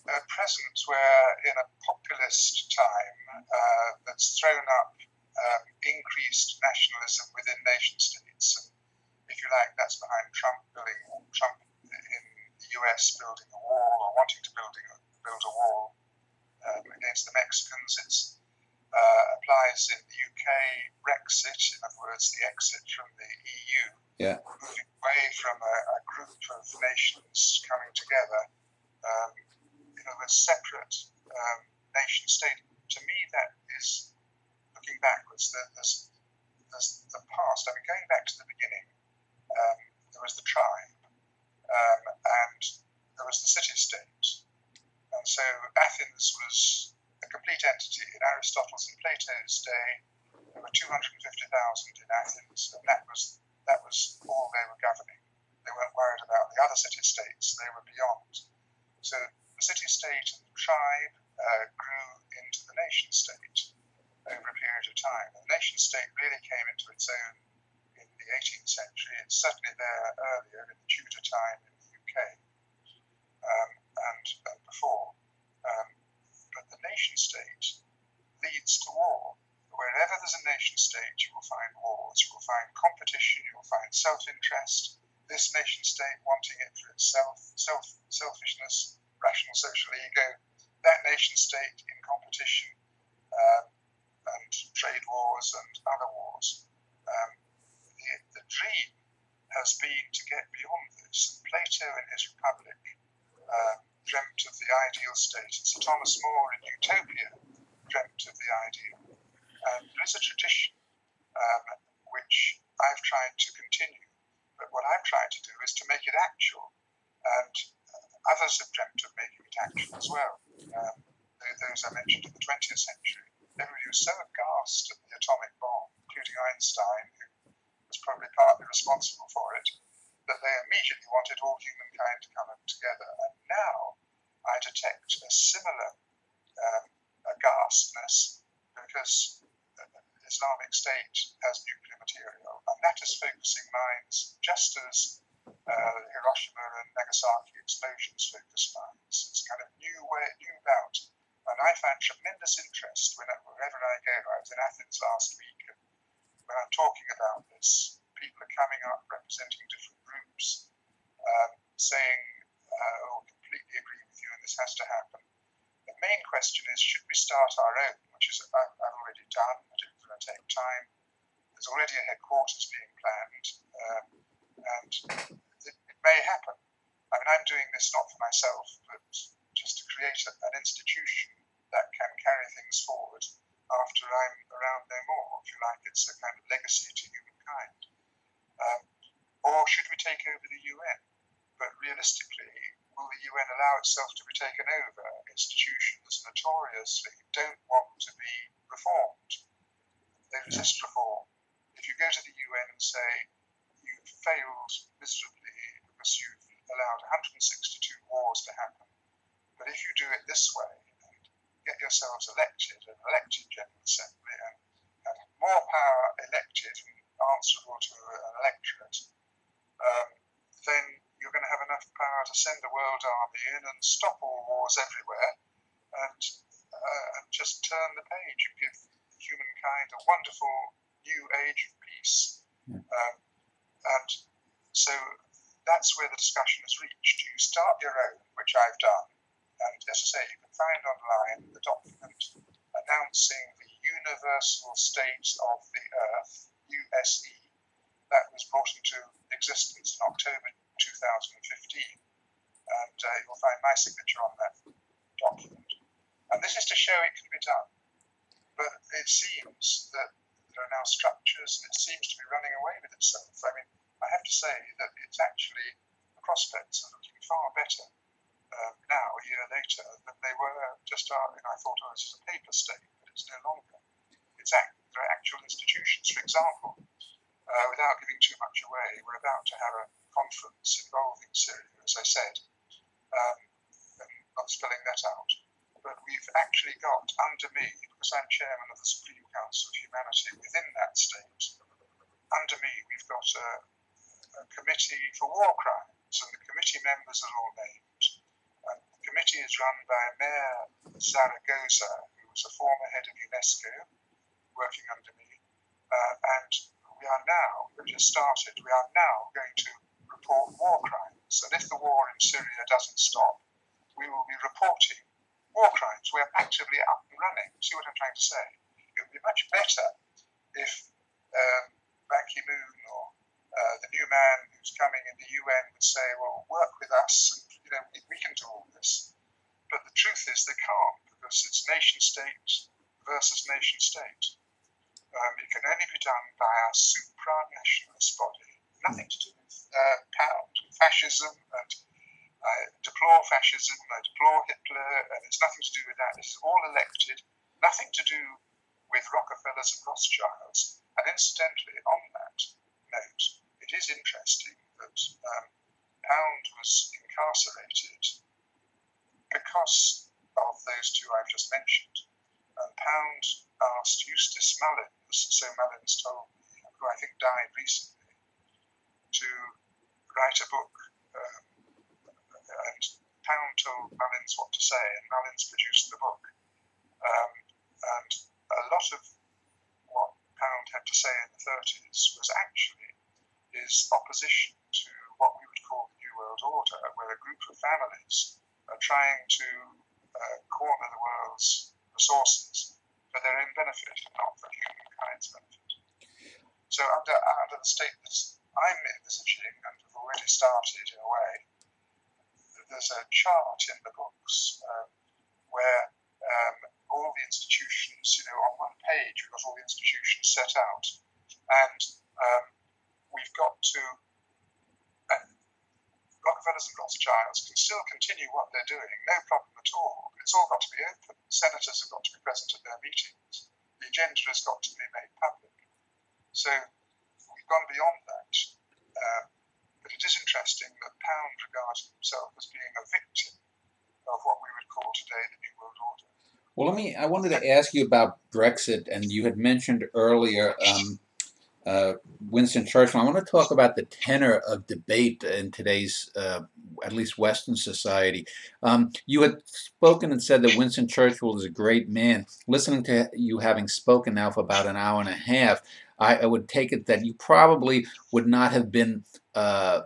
B: At present, we're in a populist time that's thrown up increased nationalism within nation states. And if you like, that's behind Trump in the US building a wall or wanting to build a wall against the Mexicans. It applies in the UK, Brexit, in other words, the exit from the EU, moving away from a group of nations coming together. A separate nation state. To me, that is looking backwards. There's the past. I mean, going back to the beginning, there was the tribe, and there was the city-state. And so Athens was a complete entity. In Aristotle's and Plato's day, there were 250,000 in Athens, and that was all they were governing. They weren't worried about the other city-states. They were beyond. So the city-state and the tribe grew into the nation-state over a period of time. The nation-state really came into its own in the 18th century. It's certainly there earlier in the Tudor time in the UK. and before. But the nation state leads to war. Wherever there's a nation state, you will find wars, you will find competition, you will find self-interest, this nation state wanting it for itself, selfishness, rational social ego, that nation state in competition, and trade wars and other wars. The dream has been to get beyond this. Plato in his Republic dreamt of the ideal state, and Sir Thomas More in Utopia dreamt of the ideal. There is a tradition which I've tried to continue, but what I've tried to do is to make it actual, and others have dreamt of making it actual as well. Those I mentioned in the 20th century, everybody was so aghast at the atomic bomb, including Einstein, who was probably partly responsible for it, that they immediately wanted all humankind to come together. And now I detect a similar aghastness, because Islamic State has nuclear material, and that is focusing minds just as Hiroshima and Nagasaki explosions focus minds. It's kind of new bout. And I find tremendous interest wherever I go. I was in Athens last week, and when I'm talking about this, people are coming up representing different groups, saying, oh, completely agree with you and this has to happen. The main question is, should we start our own, which is I've already done, but it's going to take time. There's already a headquarters being planned, and it may happen. I mean, I'm doing this not for myself, but just to create an institution that can carry things forward after I'm around no more. If you like, it's a kind of legacy to humankind. Or should we take over the UN? But realistically, will the UN allow itself to be taken over? Institutions notoriously don't want to be reformed. They resist reform. If you go to the UN and say you've failed miserably because you've allowed 162 wars to happen, but if you do it this way and get yourselves elected, an elected General Assembly, and have more power elected and answerable to an electorate, then you're going to have enough power to send a world army in and stop all wars everywhere, and just turn the page and give humankind a wonderful new age of peace. And so that's where the discussion has reached. You start your own, which I've done, and as I say, you can find online the document announcing the universal state of the Earth, USE, that was brought into existence in October 2015, and you'll find my signature on that document. And this is to show it can be done. But it seems that there are now structures, and it seems to be running away with itself. I mean, I have to say that it's actually, the prospects are looking far better now, a year later, than they were just after. I thought, oh, this is a paper state, but it's no longer. There are actual institutions. For example, without giving too much away, we're about to have a conference involving Syria, as I said. I'm not spelling that out. But we've actually got under me, because I'm chairman of the Supreme Council of Humanity within that state, under me we've got a committee for war crimes, and the committee members are all named. And the committee is run by Mayor Zaragoza, who was a former head of UNESCO, working under me. And we are now, we've just started, we are now going to report war crimes. And if the war in Syria doesn't stop, we will be reporting war crimes. We're actively up and running. See what I'm trying to say? It would be much better if Ban Ki-moon or the new man who's coming in the UN would say, well, work with us, and we can do all this. But the truth is they can't, because it's nation state versus nation state. It can only be done by a supranationalist body. Nothing to do with fascism, and I deplore fascism, I deplore Hitler, and it's nothing to do with that. This is all elected, nothing to do with Rockefellers and Rothschilds. And incidentally, on that note, it is interesting that Pound was incarcerated because of those two I've just mentioned. Pound asked Eustace Mullins, so Mullins told me, who I think died recently, to write a book. And Pound told Mullins what to say, and Mullins produced the book. And a lot of what Pound had to say in the 30s was actually his opposition to what we would call the New World Order, where a group of families are trying to corner the world's resources for their own benefit and not for humankind's benefit. So under the state that I'm envisaging, and have already started in a way, there's a chart in the books where all the institutions, on one page we've got all the institutions set out, and we've got to Rockefellers and Rothschilds can still continue what they're doing, no problem at all. It's all got to be open. Senators have got to be present at their meetings. The agenda has got to be made public. So we've gone beyond that. But it is interesting that Pound regarded himself as being a victim of what we would call today the New World Order.
A: Well, I wanted to ask you about Brexit, and you had mentioned earlier Winston Churchill. I want to talk about the tenor of debate in today's, at least Western society. You had spoken and said that Winston Churchill is a great man. Listening to you having spoken now for about an hour and a half, I would take it that you probably would not have been a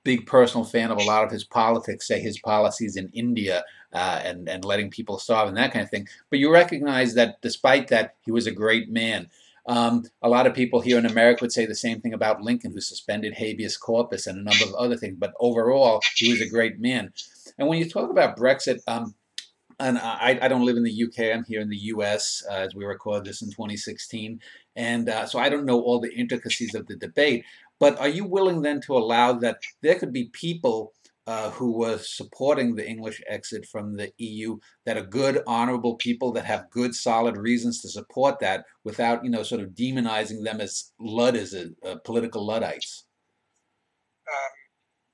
A: big personal fan of a lot of his politics, say his policies in India and letting people starve and that kind of thing. But you recognize that despite that, he was a great man. A lot of people here in America would say the same thing about Lincoln, who suspended habeas corpus and a number of other things. But overall, he was a great man. And when you talk about Brexit, and I don't live in the UK, I'm here in the US as we record this in 2016. And so I don't know all the intricacies of the debate. But are you willing then to allow that there could be people who were supporting the English exit from the EU that are good, honorable people that have good, solid reasons to support that without, sort of demonizing them as political Luddites?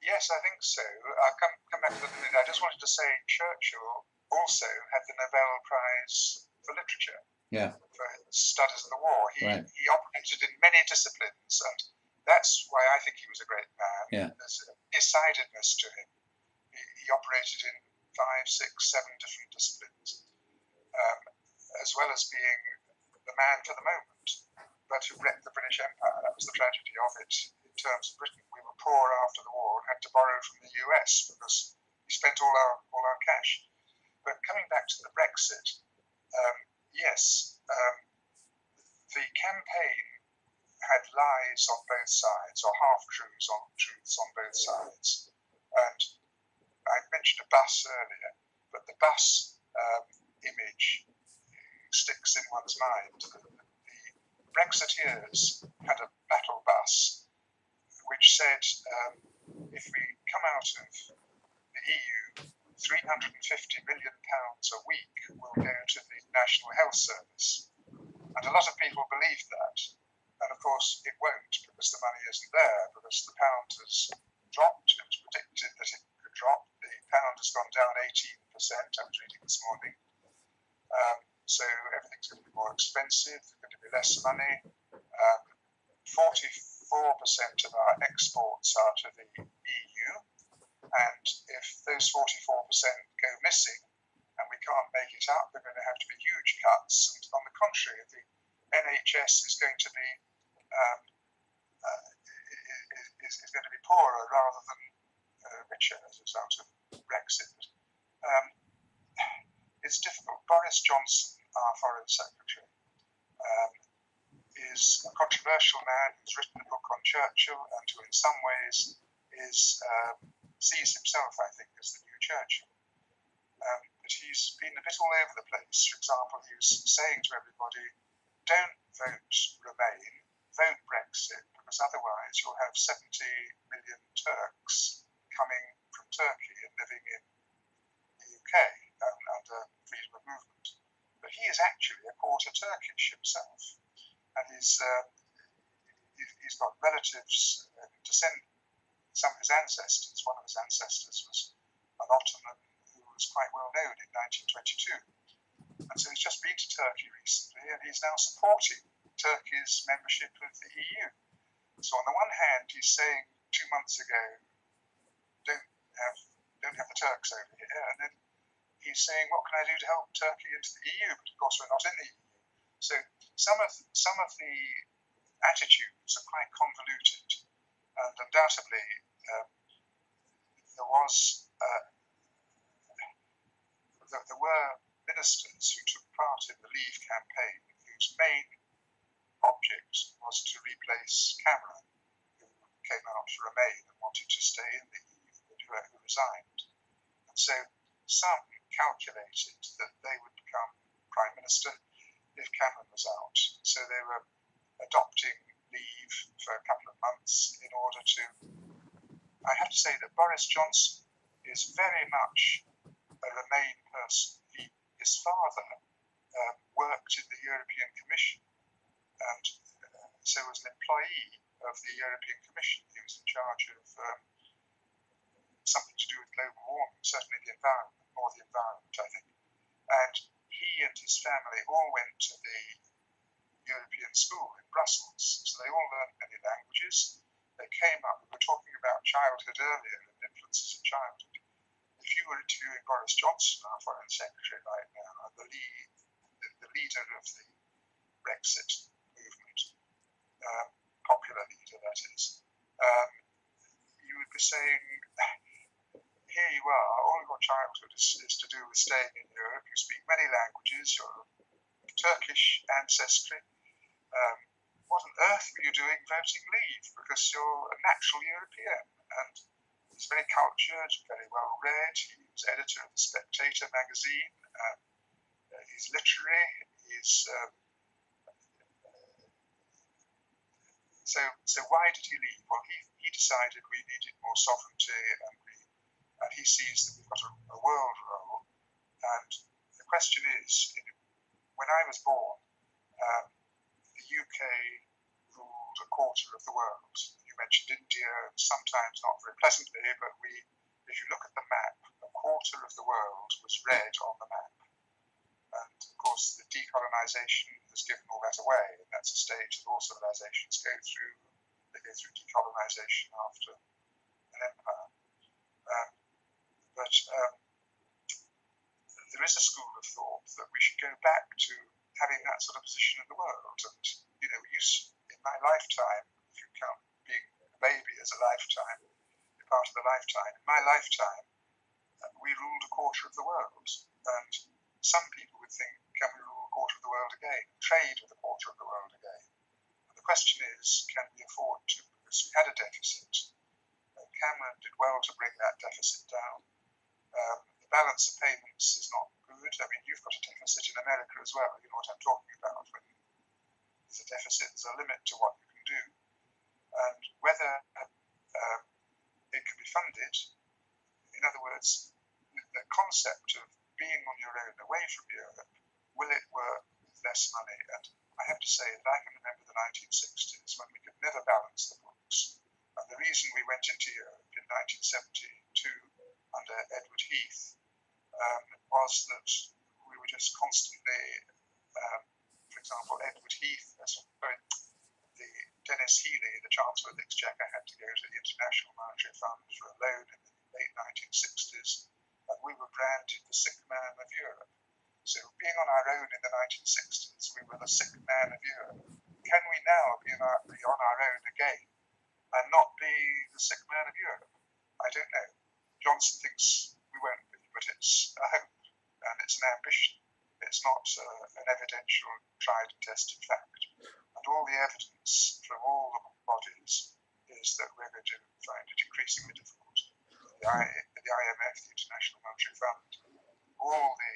B: Yes, I think so. I'll come back to that in a minute. I just wanted to say Churchill also had the Nobel Prize for Literature for his studies of the war. He operated in many disciplines, and that's why I think he was a great man.
A: Yeah.
B: There's a decidedness to him. He operated in 5, 6, 7 different disciplines, as well as being the man for the moment, but who wrecked the British Empire. That was the tragedy of it in terms of Britain. We were poor after the war and had to borrow from the US because we spent all our cash. But coming back to the Brexit, yes, the campaign had lies on both sides, or half-truths on both sides. And I mentioned a bus earlier, but the bus image sticks in one's mind. The Brexiteers had a battle bus which said, if we come out of the EU, £350 million a week will go to the National Health Service. And a lot of people believed that. And of course, it won't, because the money isn't there, because the pound has dropped. It was predicted that it could drop. The pound has gone down 18%, I was reading this morning. So everything's going to be more expensive, there's going to be less money. 44% of our exports are to the EU, and if those 44% go missing and we can't make it up, there are going to have to be huge cuts. And on the contrary, the NHS is going to be poorer rather than richer as a result of Brexit. It's difficult. Boris Johnson, our Foreign Secretary, is a controversial man who's written a book on Churchill and who in some ways sees himself, I think, as the new Churchill. But he's been a bit all over the place. For example, he was saying to everybody, don't vote Remain, vote Brexit, because otherwise you'll have 70 million Turks coming from Turkey and living in the UK under freedom of movement. But he is actually a quarter Turkish himself, and he's got relatives descend. Some of his ancestors, one of his ancestors was an Ottoman who was quite well known in 1922. And so he's just been to Turkey recently, and he's now supporting Turkey's membership of the EU. So on the one hand, he's saying 2 months ago, don't have don't have the Turks over here. And then he's saying, what can I do to help Turkey into the EU? But of course, we're not in the EU. So some of the attitudes are quite convoluted, and undoubtedly there were ministers who took part in the Leave campaign whose main object was to replace Cameron, who came out to remain and wanted to stay in the EU, but who resigned. And so some calculated that they would become Prime Minister if Cameron was out. So they were adopting Leave for a couple of months in order to... I have to say that Boris Johnson is very much a Remain person. His father worked in the European Commission and so was an employee of the European Commission. He was in charge of something to do with global warming, certainly the environment, more the environment, I think. And he and his family all went to the European school in Brussels, so they all learned many languages. They came up, we were talking about childhood earlier and influences of childhood. If you were interviewing Boris Johnson, our Foreign Secretary right now, the leader of the Brexit movement, popular leader that is, you would be saying, here you are, all your childhood is to do with staying in Europe, you speak many languages, you're of Turkish ancestry, what on earth were you doing voting Leave? Because you're a natural European, and he's very cultured, very well read, he was editor of the Spectator magazine, he's literary, he's... So why did he leave? Well, he decided we needed more sovereignty, and he sees that we've got a world role. And the question is, when I was born, the UK ruled a quarter of the world. You mentioned India, sometimes not very pleasantly, but if you look at the map, a quarter of the world was red on the map. And of course, the decolonisation has given all that away, and that's a stage that all civilizations go through. They go through decolonisation after an empire. But there is a school of thought that we should go back to having that sort of position in the world. And, in my lifetime, if you count being a baby as a lifetime, part of the lifetime, in my lifetime, we ruled a quarter of the world. And some people would think, can we rule a quarter of the world again? Trade with a quarter of the world again? And the question is, can we afford to? Because we had a deficit. Cameron did well to bring that deficit down. The balance of payments is not good. I mean, you've got a deficit in America as well. You know what I'm talking about. When there's a deficit, there's a limit to what you can do. And whether it can be funded, in other words, the concept of being on your own away from Europe, will it work with less money? And I have to say that I can remember the 1960s when we could never balance the books. And the reason we went into Europe in 1972 under Edward Heath was that we were just constantly, for example, Edward Heath, Dennis Healey, the Chancellor of the Exchequer, had to go to the International Monetary Fund for a loan in the late 1960s. And we were branded the sick man of Europe. So being on our own in the 1960s, we were the sick man of Europe. Can we now be on our own again and not be the sick man of Europe? I don't know. Johnson thinks we won't be, but it's a hope and it's an ambition. It's not an evidential, tried and tested fact. And all the evidence from all the bodies is that we're going to find it increasingly difficult. The IMF, the International Monetary Fund, all the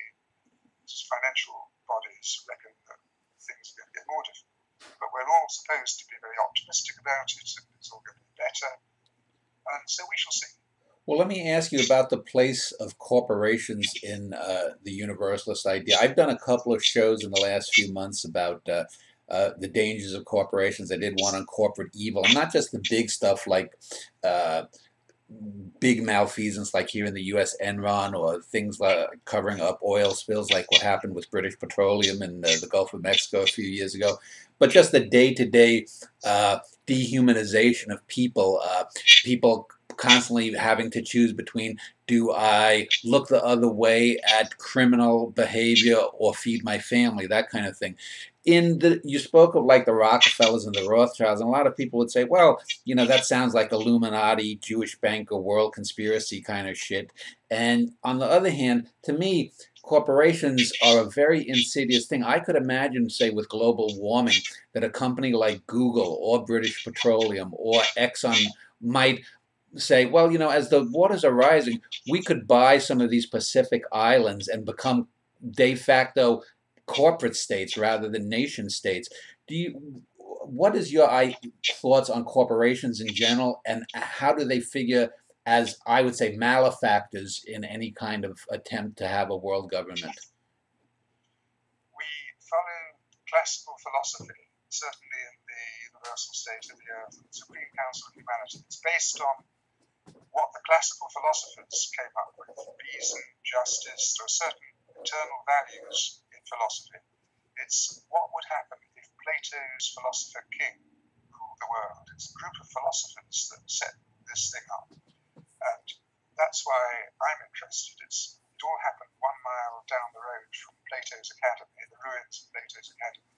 B: financial bodies reckon that things are going to get more difficult. But we're all supposed to be very optimistic about it, and it's all going to be better. And so we shall see.
A: Well, let me ask you about the place of corporations in the Universalist idea. I've done a couple of shows in the last few months about the dangers of corporations. I did one on corporate evil, and not just the big stuff like big malfeasance like here in the U.S. Enron, or things like covering up oil spills like what happened with British Petroleum in the Gulf of Mexico a few years ago, but just the day-to-day dehumanization of people, people constantly having to choose between, do I look the other way at criminal behavior or feed my family, that kind of thing. You spoke of like the Rockefellers and the Rothschilds, and a lot of people would say, well, that sounds like Illuminati, Jewish banker, world conspiracy kind of shit. And on the other hand, to me, corporations are a very insidious thing. I could imagine, say, with global warming, that a company like Google or British Petroleum or Exxon might say, well, as the waters are rising, we could buy some of these Pacific islands and become de facto corporate states rather than nation states. What is your thoughts on corporations in general, and how do they figure as, I would say, malefactors in any kind of attempt to have a world government?
B: We follow classical philosophy, certainly in the universal state of the earth, the Supreme Council of Humanity. It's based on what the classical philosophers came up with: reason, justice. There are certain eternal values in philosophy. It's what would happen if Plato's philosopher king ruled the world. It's a group of philosophers that set this thing up. And that's why I'm interested. It all happened 1 mile down the road from Plato's Academy, the ruins of Plato's Academy.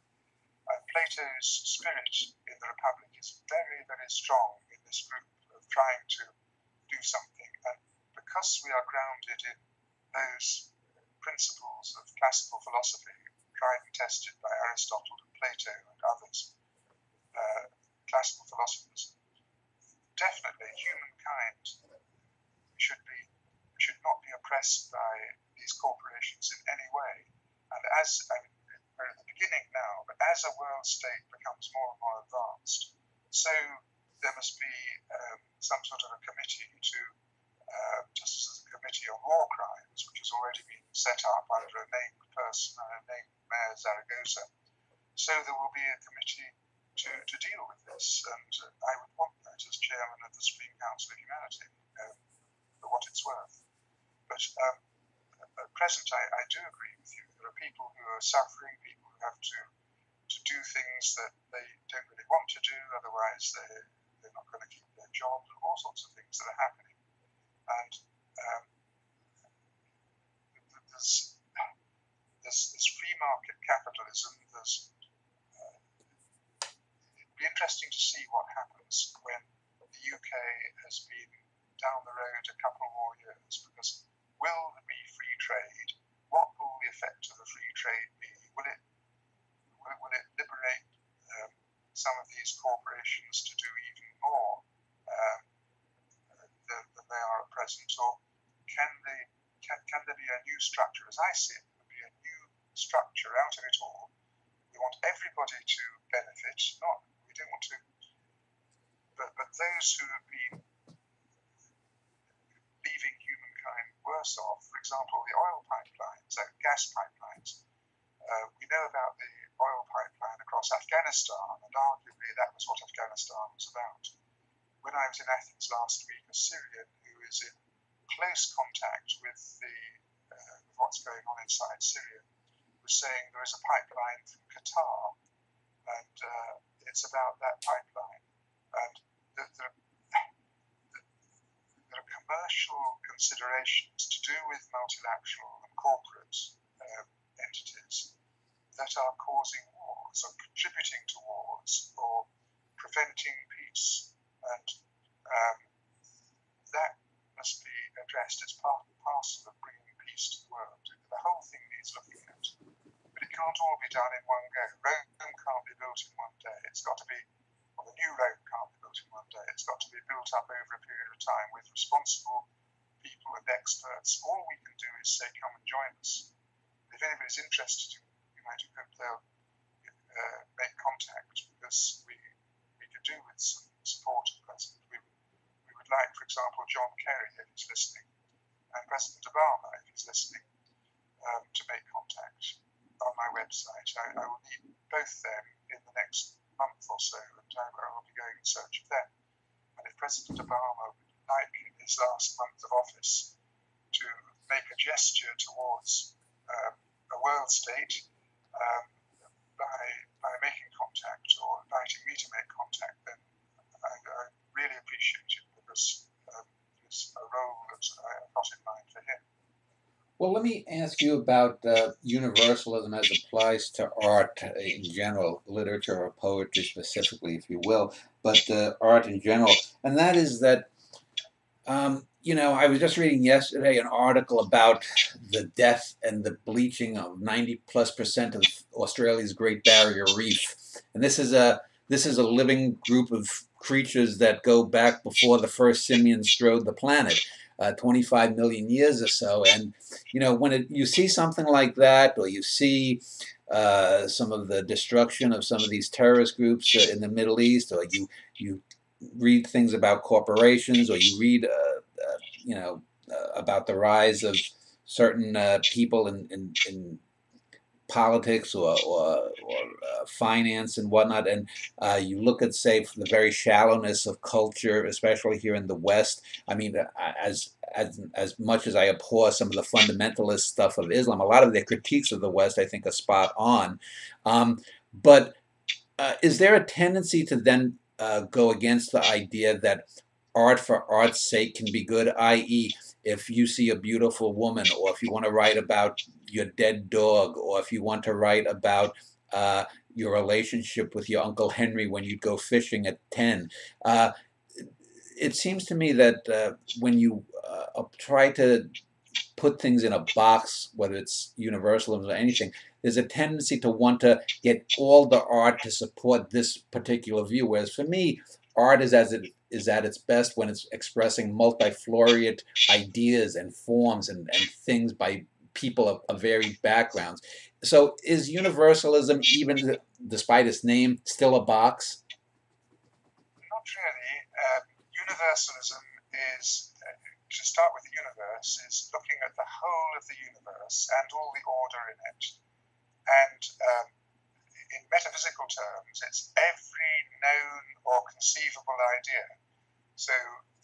B: And Plato's spirit in the Republic is very, very strong in this group of trying to do something. And because we are grounded in those principles of classical philosophy, tried and tested by Aristotle and Plato and others, classical philosophers, definitely humankind should not be oppressed by these corporations in any way. And we're at the beginning now, but as a world state becomes more and more advanced, so there must be some sort of a committee to Justice as a Committee on War Crimes, which has already been set up under a named person, a named Mayor Zaragoza. So there will be a committee to deal with this, and I would want that as chairman of the Supreme Council of Humanity, for what it's worth. But at present, I do agree with you. There are people who are suffering, people who have to do things that they don't really want to do, otherwise they're not going to keep their jobs, all sorts of things that are happening. And there's this free market capitalism. It'd be interesting to see what happens when the UK has been down the road a couple more years, because will there be free trade? What will the effect of the free trade be? Will it liberate some of these corporations to do even more than they are at present, or can there be a new structure? As I see it, there will be a new structure out of it all. We want everybody to benefit. We don't want to, but those who have been leaving humankind worse off. For example, the oil pipelines, gas pipelines. We know about the oil pipeline across Afghanistan, and arguably that was what Afghanistan was about. When I was in Athens last week, a Syrian who is in close contact with what's going on inside Syria was saying there is a pipeline from Qatar, and it's about that pipeline. And there are commercial considerations to do with multilateral and corporate entities that are causing wars, or contributing to wars, or preventing peace. And that must be addressed as part and parcel of bringing peace to the world. The whole thing needs looking at. But it can't all be done in one go. Rome can't be built in one day. It's got to be, well, the new Rome can't be built in one day. It's got to be built up over a period of time with responsible people and experts. All we can do is say, come and join us. If anybody's interested in United, hope they'll make contact, because we could do with some support at present. We would like, for example, John Kerry, if he's listening, and President Obama, if he's listening, to make contact on my website. I will need both them in the next month or so, and I will be going in search of them. And if President Obama would like, in his last month of office, to make a gesture towards a world state by making contact or inviting me to make contact, then I really appreciate it, because
A: Well, let me ask you about universalism as applies to art in general, literature or poetry specifically, if you will, but art in general. And that is that, I was just reading yesterday an article about the death and the bleaching of 90+% of Australia's Great Barrier Reef. And this is a living group of creatures that go back before the first simians strode the planet. 25 million years or so. And, when you see something like that, or you see some of the destruction of some of these terrorist groups in the Middle East, or you read things about corporations, or you read, about the rise of certain people in politics or finance and whatnot, and you look at, say, the very shallowness of culture, especially here in the West. I mean, as much as I abhor some of the fundamentalist stuff of Islam, a lot of their critiques of the West, I think, are spot on. But is there a tendency to then go against the idea that art for art's sake can be good, i.e., if you see a beautiful woman, or if you want to write about your dead dog, or if you want to write about your relationship with your Uncle Henry when you'd go fishing at 10, it seems to me that when you try to put things in a box, whether it's universalism or anything, there's a tendency to want to get all the art to support this particular view. Whereas for me, art is at its best when it's expressing multifloriate ideas and forms and things by people of varied backgrounds. So is universalism, even despite its name, still a box?
B: Not really. Universalism is, to start with the universe, is looking at the whole of the universe and all the order in it. And in metaphysical terms, it's every known or conceivable idea. So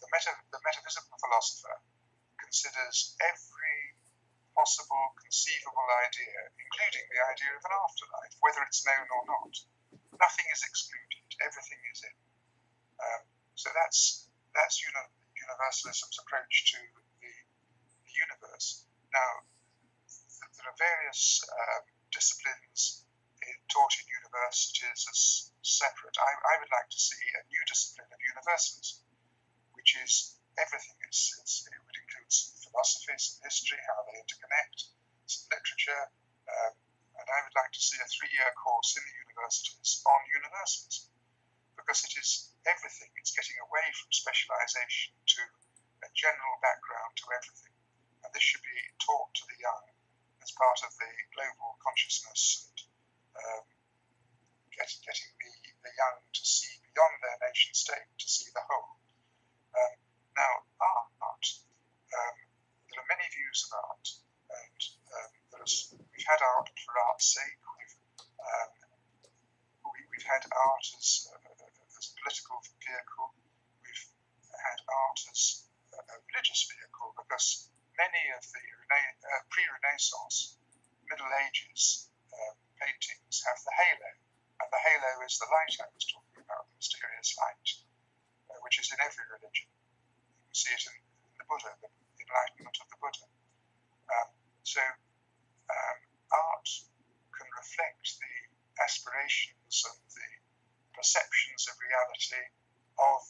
B: the metaphysical philosopher considers every possible conceivable idea, including the idea of an afterlife, whether it's known or not. Nothing is excluded. Everything is in. So that's universalism's approach to the universe. Now, there are various disciplines taught in universities as separate. I would like to see a new discipline of universalism, which is everything. It would include some philosophies, some history, how they interconnect, some literature, and I would like to see a 3-year course in the universities on universalism, because it is everything. It's getting away from specialization to a general background to everything. And this should be taught to the young as part of the global consciousness and getting the young to see beyond their nation state, to see the whole. Now, art, there are many views of art, and we've had art for art's sake. We've had art as a political vehicle. We've had art as a religious vehicle, because many of the pre-Renaissance, Middle Ages paintings have the halo, and the halo is the light I was talking about, the mysterious light, which is in every religion. You can see it in the Buddha, the enlightenment of the Buddha. Art can reflect the aspirations and the perceptions of reality of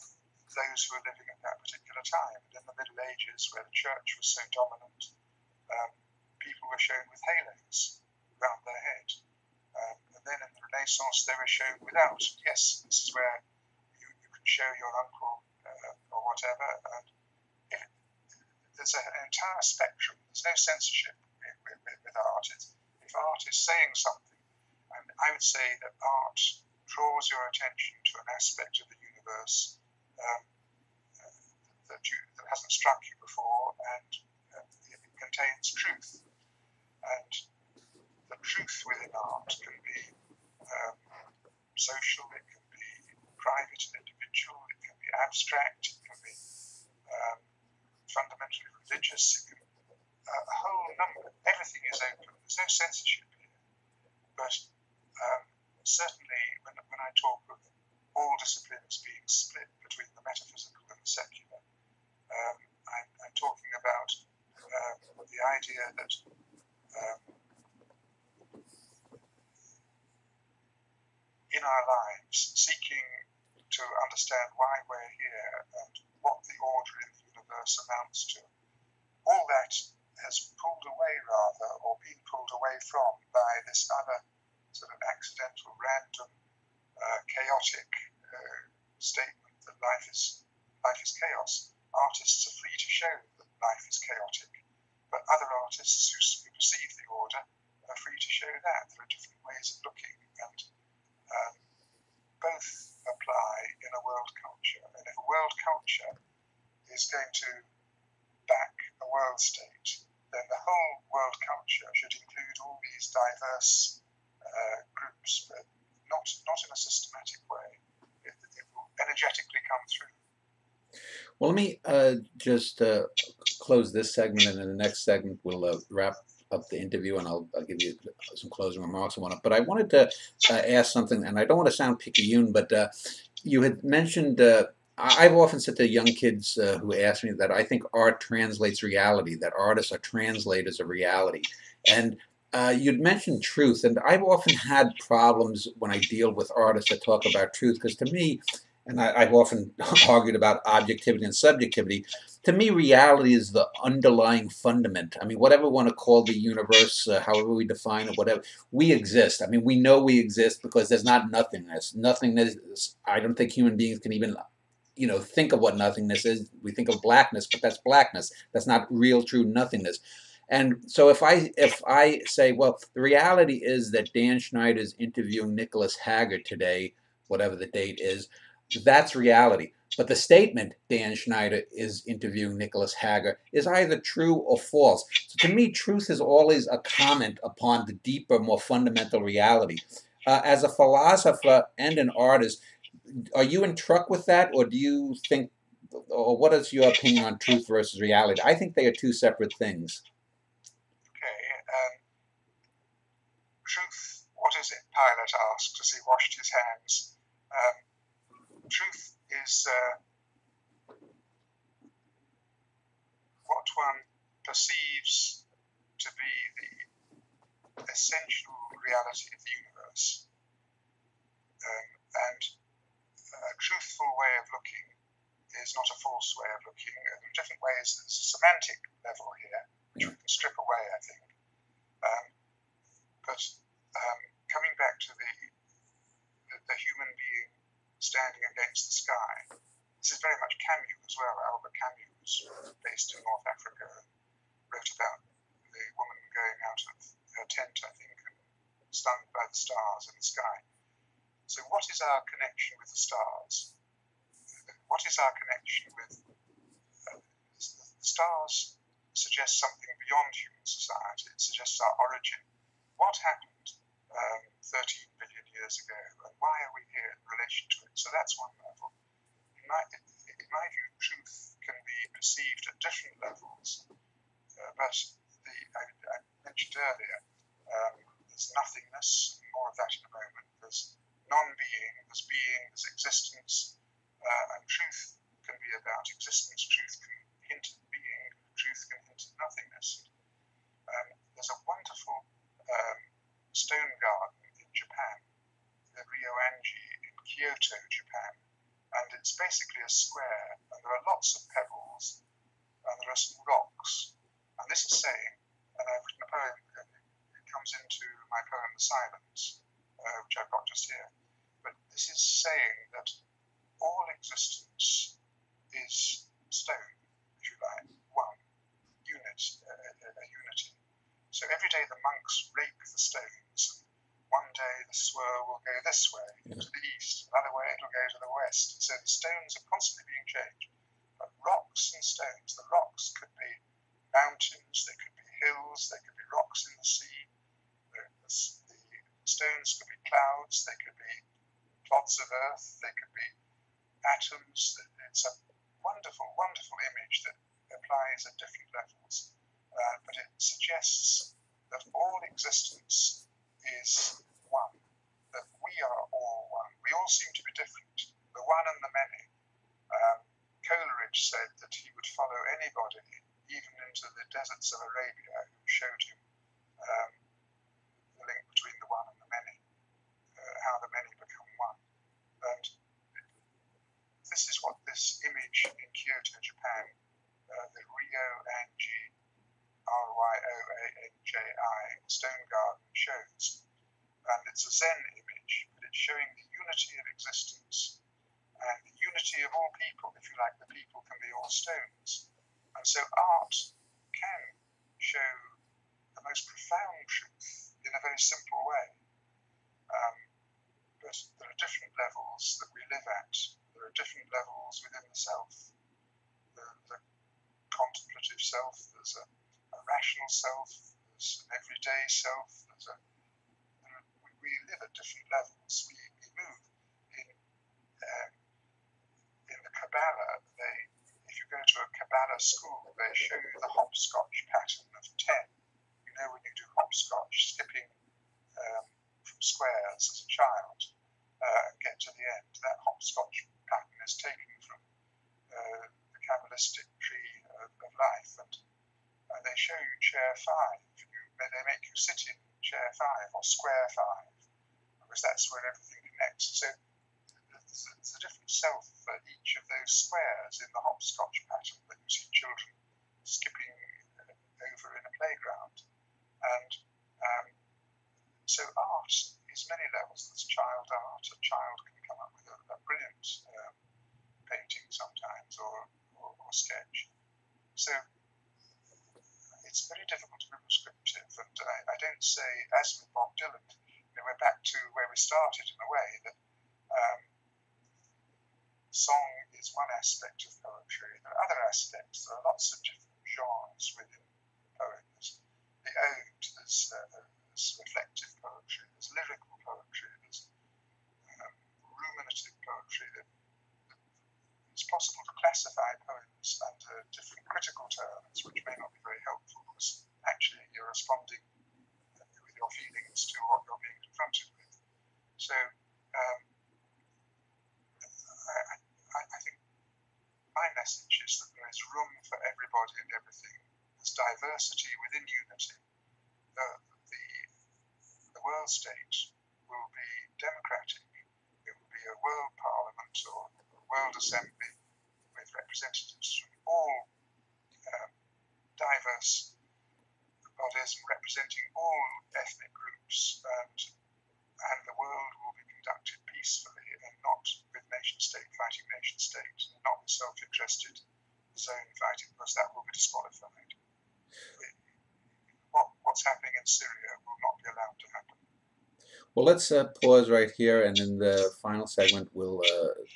B: those who are living at that particular time. And in the Middle Ages, where the church was so dominant, people were shown with halos around their head. And then in the Renaissance, they were shown without. Yes, this is where you can show your uncle or whatever. And there's an entire spectrum. There's no censorship with art. If art is saying something, and I would say that art draws your attention to an aspect of the universe that hasn't struck you before, and it contains truth. And the truth within art can be social, it can be private and individual, it can be abstract, it can be fundamentally religious, it can be a whole number. Everything is open. There's no censorship here. But certainly, when I talk of all disciplines being split between the metaphysical and the secular, I'm talking about the idea that in our lives, seeking to understand why we're here and what the order in the universe amounts to, all that has pulled away rather, or been pulled away from by this other sort of accidental, random, chaotic statement that life is chaos. Artists are free to show that life is chaotic, but other artists who perceive the order are free to show that. There are different ways of looking, and both apply in a world culture. And if a world culture is going to back a world state, then the whole world culture should include all these diverse groups, but not in a systematic way. It will energetically come through.
A: Well, let me just close this segment, and in the next segment we'll wrap up the interview, and I'll give you some closing remarks on it. But I wanted to ask something, and I don't want to sound picayune, but you had mentioned, I've often said to young kids who ask me that I think art translates reality, that artists are translators of reality. And you'd mentioned truth, and I've often had problems when I deal with artists that talk about truth, because to me, and I've often argued about objectivity and subjectivity, to me reality is the underlying fundament. I mean, whatever we want to call the universe, however we define it, whatever, we exist. I mean, we know we exist because there's not nothingness. Nothingness, I don't think human beings can even think of what nothingness is. We think of blackness, but that's blackness. That's not real, true nothingness. And so if I say, well, the reality is that Dan Schneider is interviewing Nicholas Hagger today, whatever the date is, that's reality. But the statement, Dan Schneider is interviewing Nicholas Hagger, is either true or false. So to me, truth is always a comment upon the deeper, more fundamental reality. As a philosopher and an artist, are you in truck with that, or do you think, or what is your opinion on truth versus reality? I think they are two separate things.
B: Okay. Truth, what is it? Pilate asked as he washed his hands. Truth is what one perceives to be the essential reality of the universe. And a truthful way of looking is not a false way of looking. In different ways, there's a semantic level here, which we can strip away, I think. But coming back to the human being standing against the sky, this is very much Camus as well. Albert Camus was based in North Africa and wrote about the woman going out of her tent, I think, and stunned by the stars in the sky. So what is our connection with the stars? What is our connection with the stars? Suggests something beyond human society. It suggests our origin. What happened 13 billion years ago, and why are we here in relation to it? So that's one level. In my view, truth can be perceived at different levels, but I mentioned earlier, there's nothingness, more of that in a moment. There's non-being, there's being, there's existence, and truth can be about existence. Truth can hint at being, truth can hint at nothingness. There's a wonderful stone garden in Japan, the Ryoanji in Kyoto, Japan, and it's basically a square, and there are lots of pebbles, and there are some rocks, and this is saying, and I've written a poem, it comes into my poem The Silence, which I've got just here, but this is saying that all existence is stone, if you like, one, unit, a unity. So every day the monks rake the stones. One day the swirl will go this way, to the east. Another way it will go to the west. So the stones are constantly being changed. But rocks and stones, the rocks could be mountains, they could be hills, they could be rocks in the sea. The stones could be clouds, they could be clods of earth, they could be atoms. It's a wonderful, wonderful image that applies at different levels. But it suggests that all existence is one, that we are all one. We all seem to be different, the one and the many. Coleridge said that he would follow anybody, even into the desert prophets of Arabia who showed him the link between the one and the many, how the many become one. And this is what this image in Kyoto, Japan, the Ryoanji stone garden shows. And it's a Zen image, but it's showing the unity of existence and the unity of all people. If you like, the people can be all stones. And so art can show the most profound truth in a very simple way. But there are different levels that we live at. There are different levels within the self. The contemplative self, there's a rational self, there's an everyday self, we live at different levels. We move in the Kabbalah. If you go to a Kabbalah school, they show you the hopscotch pattern of 10. You know, when you do hopscotch, skipping from squares as a child and get to the end, that hopscotch pattern is taken from the Kabbalistic tree of life, and they show you chair 5. They make you sit in chair 5 or square 5, because that's where everything connects. So there's a different self for each of those squares in the hopscotch pattern that you see children skipping over in a playground. And so art is many levels. There's child art. A child can come up with a brilliant painting sometimes, or sketch. So it's very difficult to be prescriptive, and I don't say, as with Bob Dylan, we're back to where we started in a way, that song is one aspect of poetry. There are other aspects. There are lots of different genres within poems. The ode, there's reflective poetry, there's lyrical poetry, there's ruminative poetry. It's possible to classify poems under different critical terms, which may not be very helpful, because actually you're responding with your feelings to what you're being confronted with. So I think my message is that there is room for everybody and everything. There's diversity within unity. The world state will be democratic. It will be a world parliament or a world assembly with representatives from all diverse bodies representing all ethnic groups, and the world will be conducted peacefully and not with nation-state fighting nation-state, and not with self-interested zone fighting, because that will be disqualified. What's happening in Syria will not be allowed to happen.
A: Well, let's pause right here, and in the final segment, we'll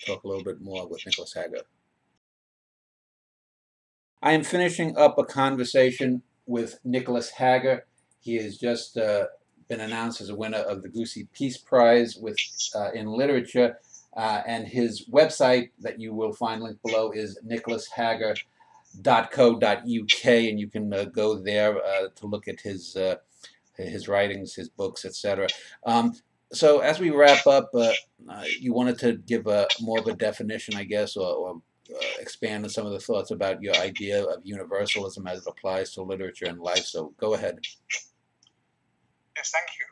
A: talk a little bit more with Nicholas Hagger. I am finishing up a conversation with Nicholas Hagger. He has just been announced as a winner of the Goosey Peace Prize in literature, and his website that you will find linked below is nicholasHagger.co.uk, and you can go there to look at his writings, his books, etc. So as we wrap up, you wanted to give more of a definition, I guess, or expand on some of the thoughts about your idea of universalism as it applies to literature and life. So go ahead.
B: Yes, thank you.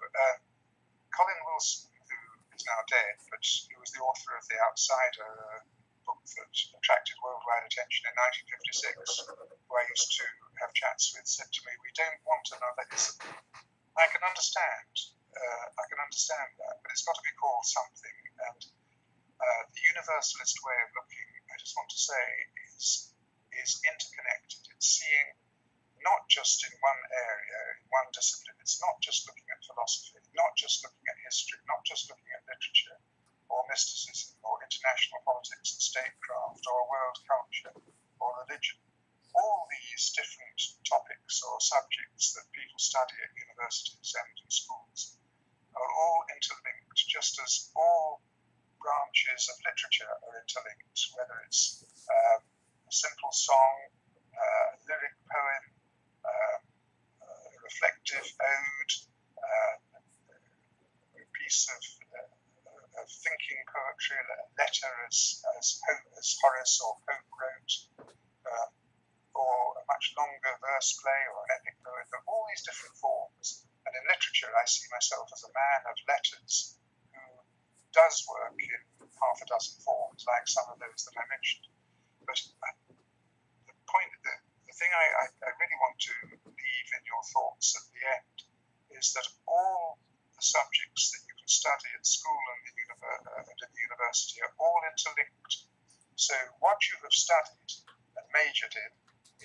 B: Colin Wilson, who is now dead, but who was the author of The Outsider, book that attracted worldwide attention in 1956, who I used to have chats with, said to me, "We don't want another ism." I can understand that, but it's got to be called something. And the universalist way of looking, I just want to say, is interconnected. It's seeing not just in one area, in one discipline. It's not just looking at philosophy, not just looking at history, not just looking at literature or mysticism or international politics and statecraft or world culture or religion. All these different topics or subjects that people study at universities and in schools are all interlinked, just as all branches of literature are interlinked, whether it's a simple song, a lyric poem, a reflective ode, a piece of thinking poetry, a letter as Horace or Pope wrote, or a much longer verse play or epic poet. There are all these different forms. And in literature, I see myself as a man of letters who does work in half a dozen forms, like some of those that I mentioned. But the thing I really want to leave in your thoughts at the end is that all the subjects that you can study at school and in the university are all interlinked. So what you have studied and majored in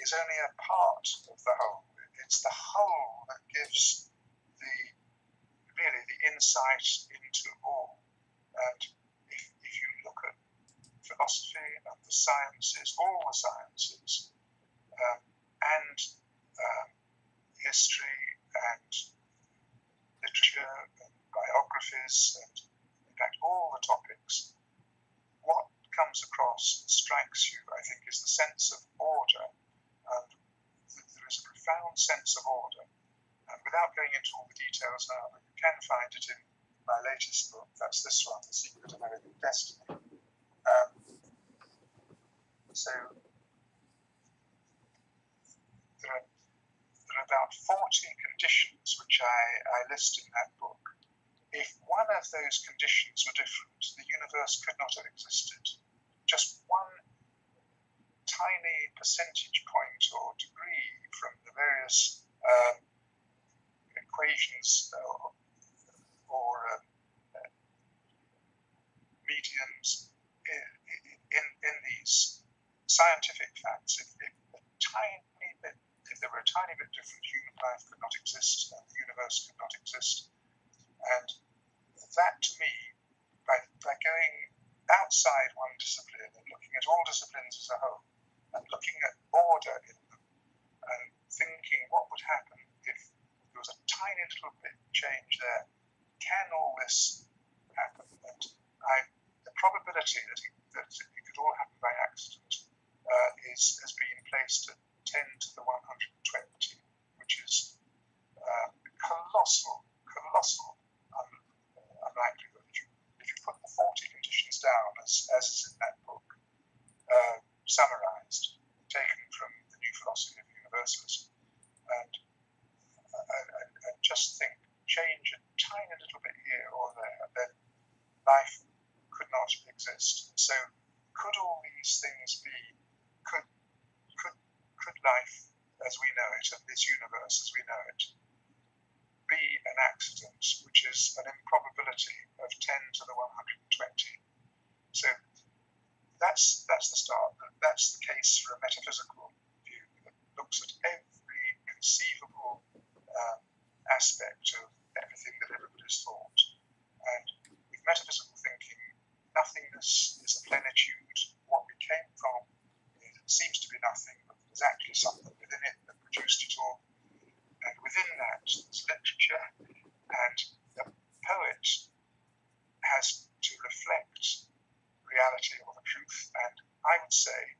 B: is only a part of the whole. It's the whole that gives the insight into all. And if you look at philosophy and the sciences, all the sciences, and history and literature and biographies and in fact all the topics, what comes across and strikes you, I think, is the sense of order. And there is a profound sense of order. And without going into all the details now, but you can find it in my latest book. That's this one, The Secret of Everything Destiny. So there are about 40 conditions which I list in that book. If one of those conditions were different, the universe could not have existed. Just one tiny percentage point or degree from the various equations or mediums in these scientific facts, if there were a tiny bit different, human life could not exist and the universe could not exist. And that, to me, by going outside one discipline and looking at all disciplines as a whole and looking at order in them and thinking what would happen if there was a tiny little bit change there, can all this happen? And the probability that it could all happen by accident has been placed at 10 to the 120, which is colossal unlikelihood. If you put the 40 conditions down, as is in that book, summarized, taken from the New Philosophy of Universalism, and just think, change a tiny little bit here or there, then life could not exist. So could all these things be, could life as we know it, and this universe as we know it, be an accident, which is an improbability of 10 to the 120. So that's the start. That's the case for a metaphysical view that looks at every conceivable aspect of everything that everybody's thought. And with metaphysical thinking, nothingness is a plenitude. What we came from, it seems to be nothing, but there's actually something within it that produced it all. And within that, there's literature, and the poet has to reflect reality or the truth. And I would say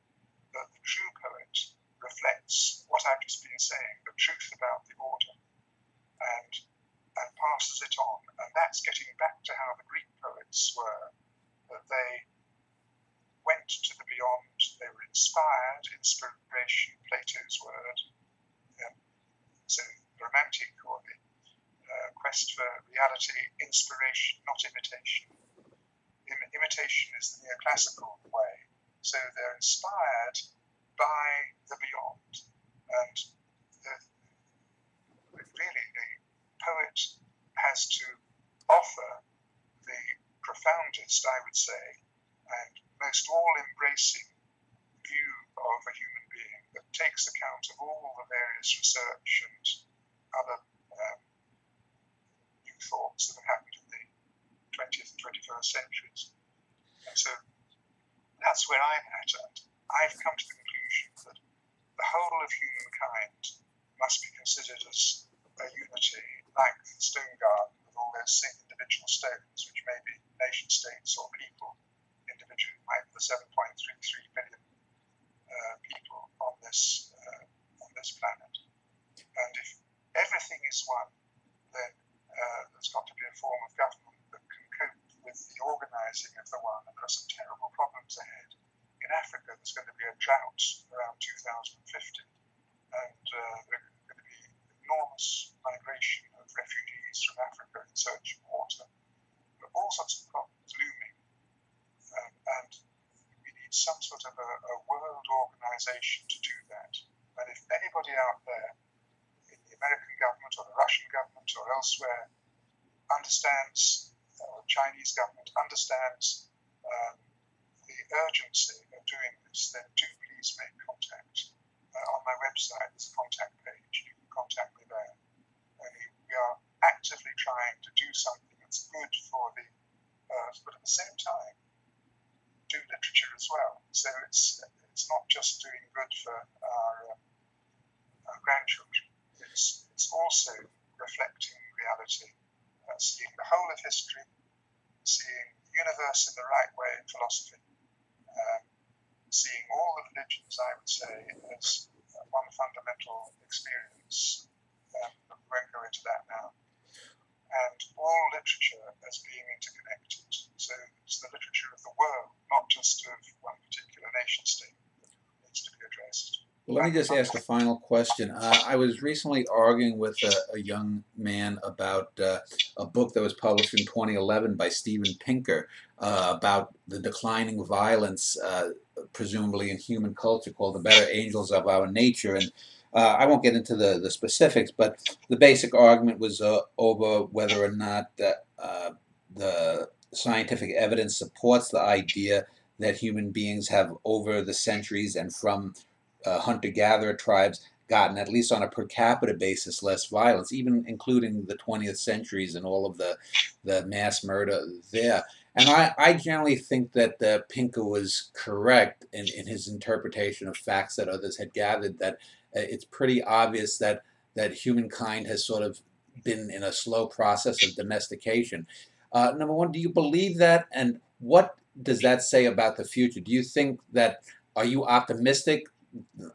B: that the true poet reflects what I've just been saying, the truth about the order, and passes it on. And that's getting back to how the Greek poets were, that they went to the beyond, they were inspired, inspiration, Plato's word. So the romantic or the quest for reality, inspiration, not imitation. Imitation is the neoclassical way. So they're inspired by the beyond. And really the poet has to offer the profoundest, I would say, and most all-embracing view of a human being that takes account of all the various research and other new thoughts that have happened in the 20th and 21st centuries. And so that's where I'm at. And I've come to the conclusion that the whole of humankind must be considered as a unity, like the stone garden with all those individual stones, which may be nation states or people individually, like the 7.33 billion people on this planet. And if everything is one, then there's got to be a form of government that can cope with the organising of the one. And there are some terrible problems ahead. In Africa, there's going to be a drought around 2050. and there are going to be enormous migration of refugees from Africa in search of water. There are all sorts of problems looming, and we need some sort of a world organization to do that. And if anybody out there in the American government or the Russian government or elsewhere understands, or the Chinese government understands the urgency of doing this, then do please make contact. On my website, there's a contact page. You can contact me there. We are actively trying to do something that's good for the earth, but at the same time, do literature as well. So it's not just doing good for our grandchildren. It's also reflecting reality, seeing the whole of history, seeing the universe in the right way in philosophy, seeing all the religions, I would say, as one fundamental experience. But we won't go into that now. And all literature as being interconnected. So it's the literature of the world, not just of one particular nation state, that needs to be addressed.
A: Well, let me just ask a final question. I was recently arguing with a young man about a book that was published in 2011 by Steven Pinker about the declining violence, presumably in human culture, called The Better Angels of Our Nature. And I won't get into the specifics, but the basic argument was over whether or not the scientific evidence supports the idea that human beings have, over the centuries and from hunter-gatherer tribes, gotten, at least on a per capita basis, less violence, even including the 20th centuries and all of the mass murder there. And I generally think that Pinker was correct in his interpretation of facts that others had gathered, that it's pretty obvious that humankind has sort of been in a slow process of domestication. Number one, do you believe that? And what does that say about the future? Do you think that, are you optimistic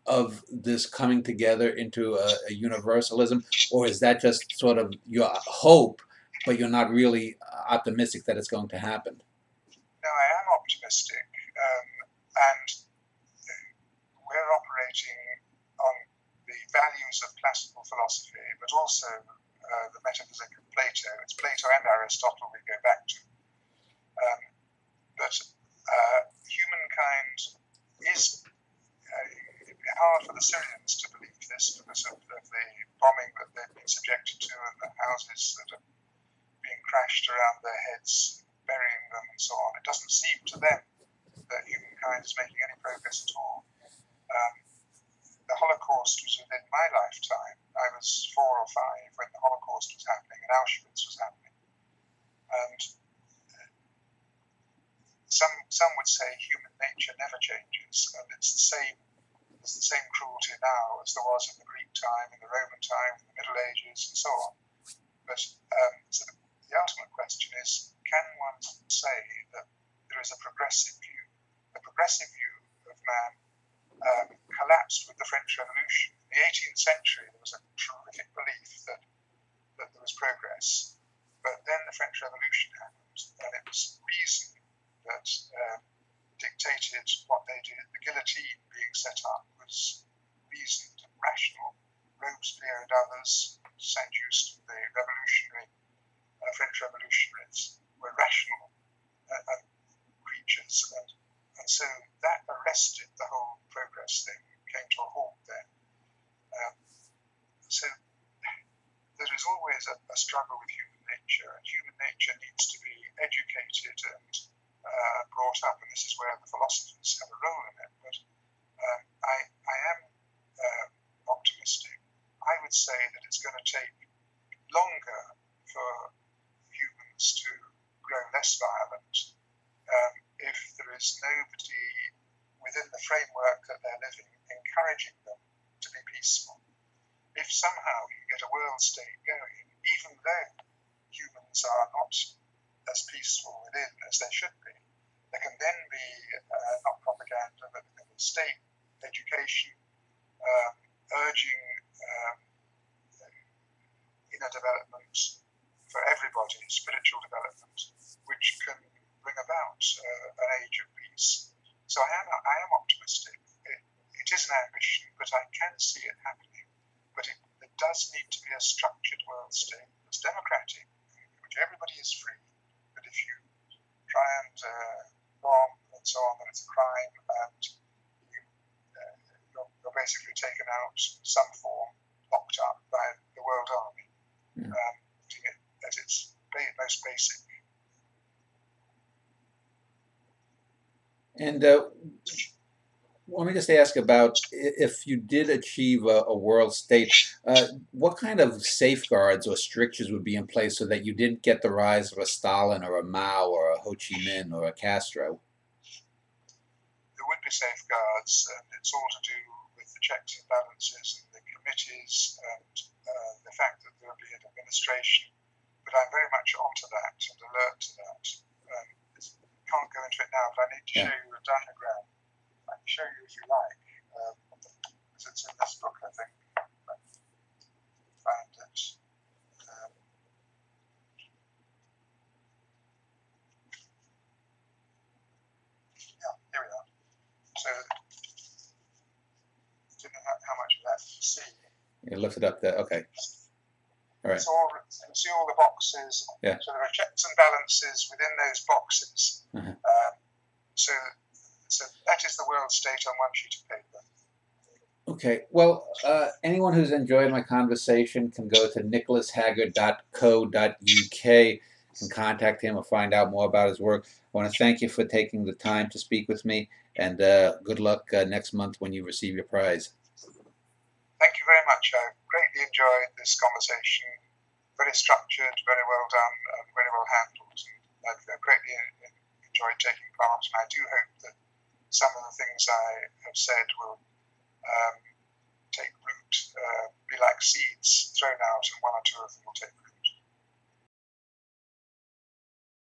A: of this coming together into a universalism, or is that just sort of your hope, but you're not really optimistic that it's going to happen?
B: No, I am optimistic, and we're operating on the values of classical philosophy, but also the metaphysic of Plato. It's Plato and Aristotle we go back to. But humankind is... it'd be hard for the Syrians to believe this because of the bombing that they've been subjected to and the houses that are being crashed around their heads, burying them and so on. It doesn't seem to them that humankind is making any progress at all. The Holocaust was within my lifetime. I was 4 or 5 when the Holocaust was happening and Auschwitz was happening. And some would say human nature never changes, and it's the same. There's the same cruelty now as there was in the Greek time, in the Roman time, in the Middle Ages, and so on. But so the ultimate question is, can one say that there is a progressive view? The progressive view of man collapsed with the French Revolution. In the 18th century, there was a terrific belief that there was progress. But then the French Revolution happened, and it was reason that dictated what they did. The guillotine being set up was reasoned and rational. Robespierre and others, Saint-Just, the revolutionary French revolutionaries, were rational creatures, and so that arrested the whole progress thing, came to a halt then. So there is always a struggle with human nature, and human nature needs to be educated and brought up, and this is where the philosophers have a role in it. But I am optimistic. I would say that it's going to take longer for humans to grow less violent if there is nobody within the framework that they're living encouraging them to be peaceful. If somehow you get a world state going, even though humans are not as peaceful within as they should be, there can then be not propaganda, but state education urging inner development for everybody, spiritual development, which can bring about an age of peace. So I am optimistic. It is an ambition, but I can see it happening. does need to be a structured world state that's democratic, in which everybody is free. But if you try and bomb and so on, then it's a crime, and you're basically taken out some form, locked up by the world army, putting it at its most basic.
A: And let me just ask about, if you did achieve a world state, what kind of safeguards or strictures would be in place so that you didn't get the rise of a Stalin or a Mao or a Ho Chi Minh or a Castro?
B: There would be safeguards, and it's all to do with the checks and balances and the committees and the fact that there will be an administration. But I'm very much onto that and alert to that. Can't go into it now, but I need to show you a diagram. I can show you if you like, because it's in this book, I think. I find it. Yeah, here we are. So, I don't know how much of that you see.
A: You lift it up there. Okay. All right.
B: You can see all the boxes.
A: Yeah.
B: So there are checks and balances within those boxes. So that is the world state on one sheet of paper.
A: Okay. Well, anyone who's enjoyed my conversation can go to nicholashager.co.uk, can contact him or find out more about his work. I want to thank you for taking the time to speak with me, and good luck next month when you receive your prize.
B: Thank you very much. I greatly enjoyed this conversation. Very structured, very well done, and very well handled. And I've greatly enjoyed taking part, and I do hope that some of the things I have said will take root, be like seeds thrown out, and one or two of them will take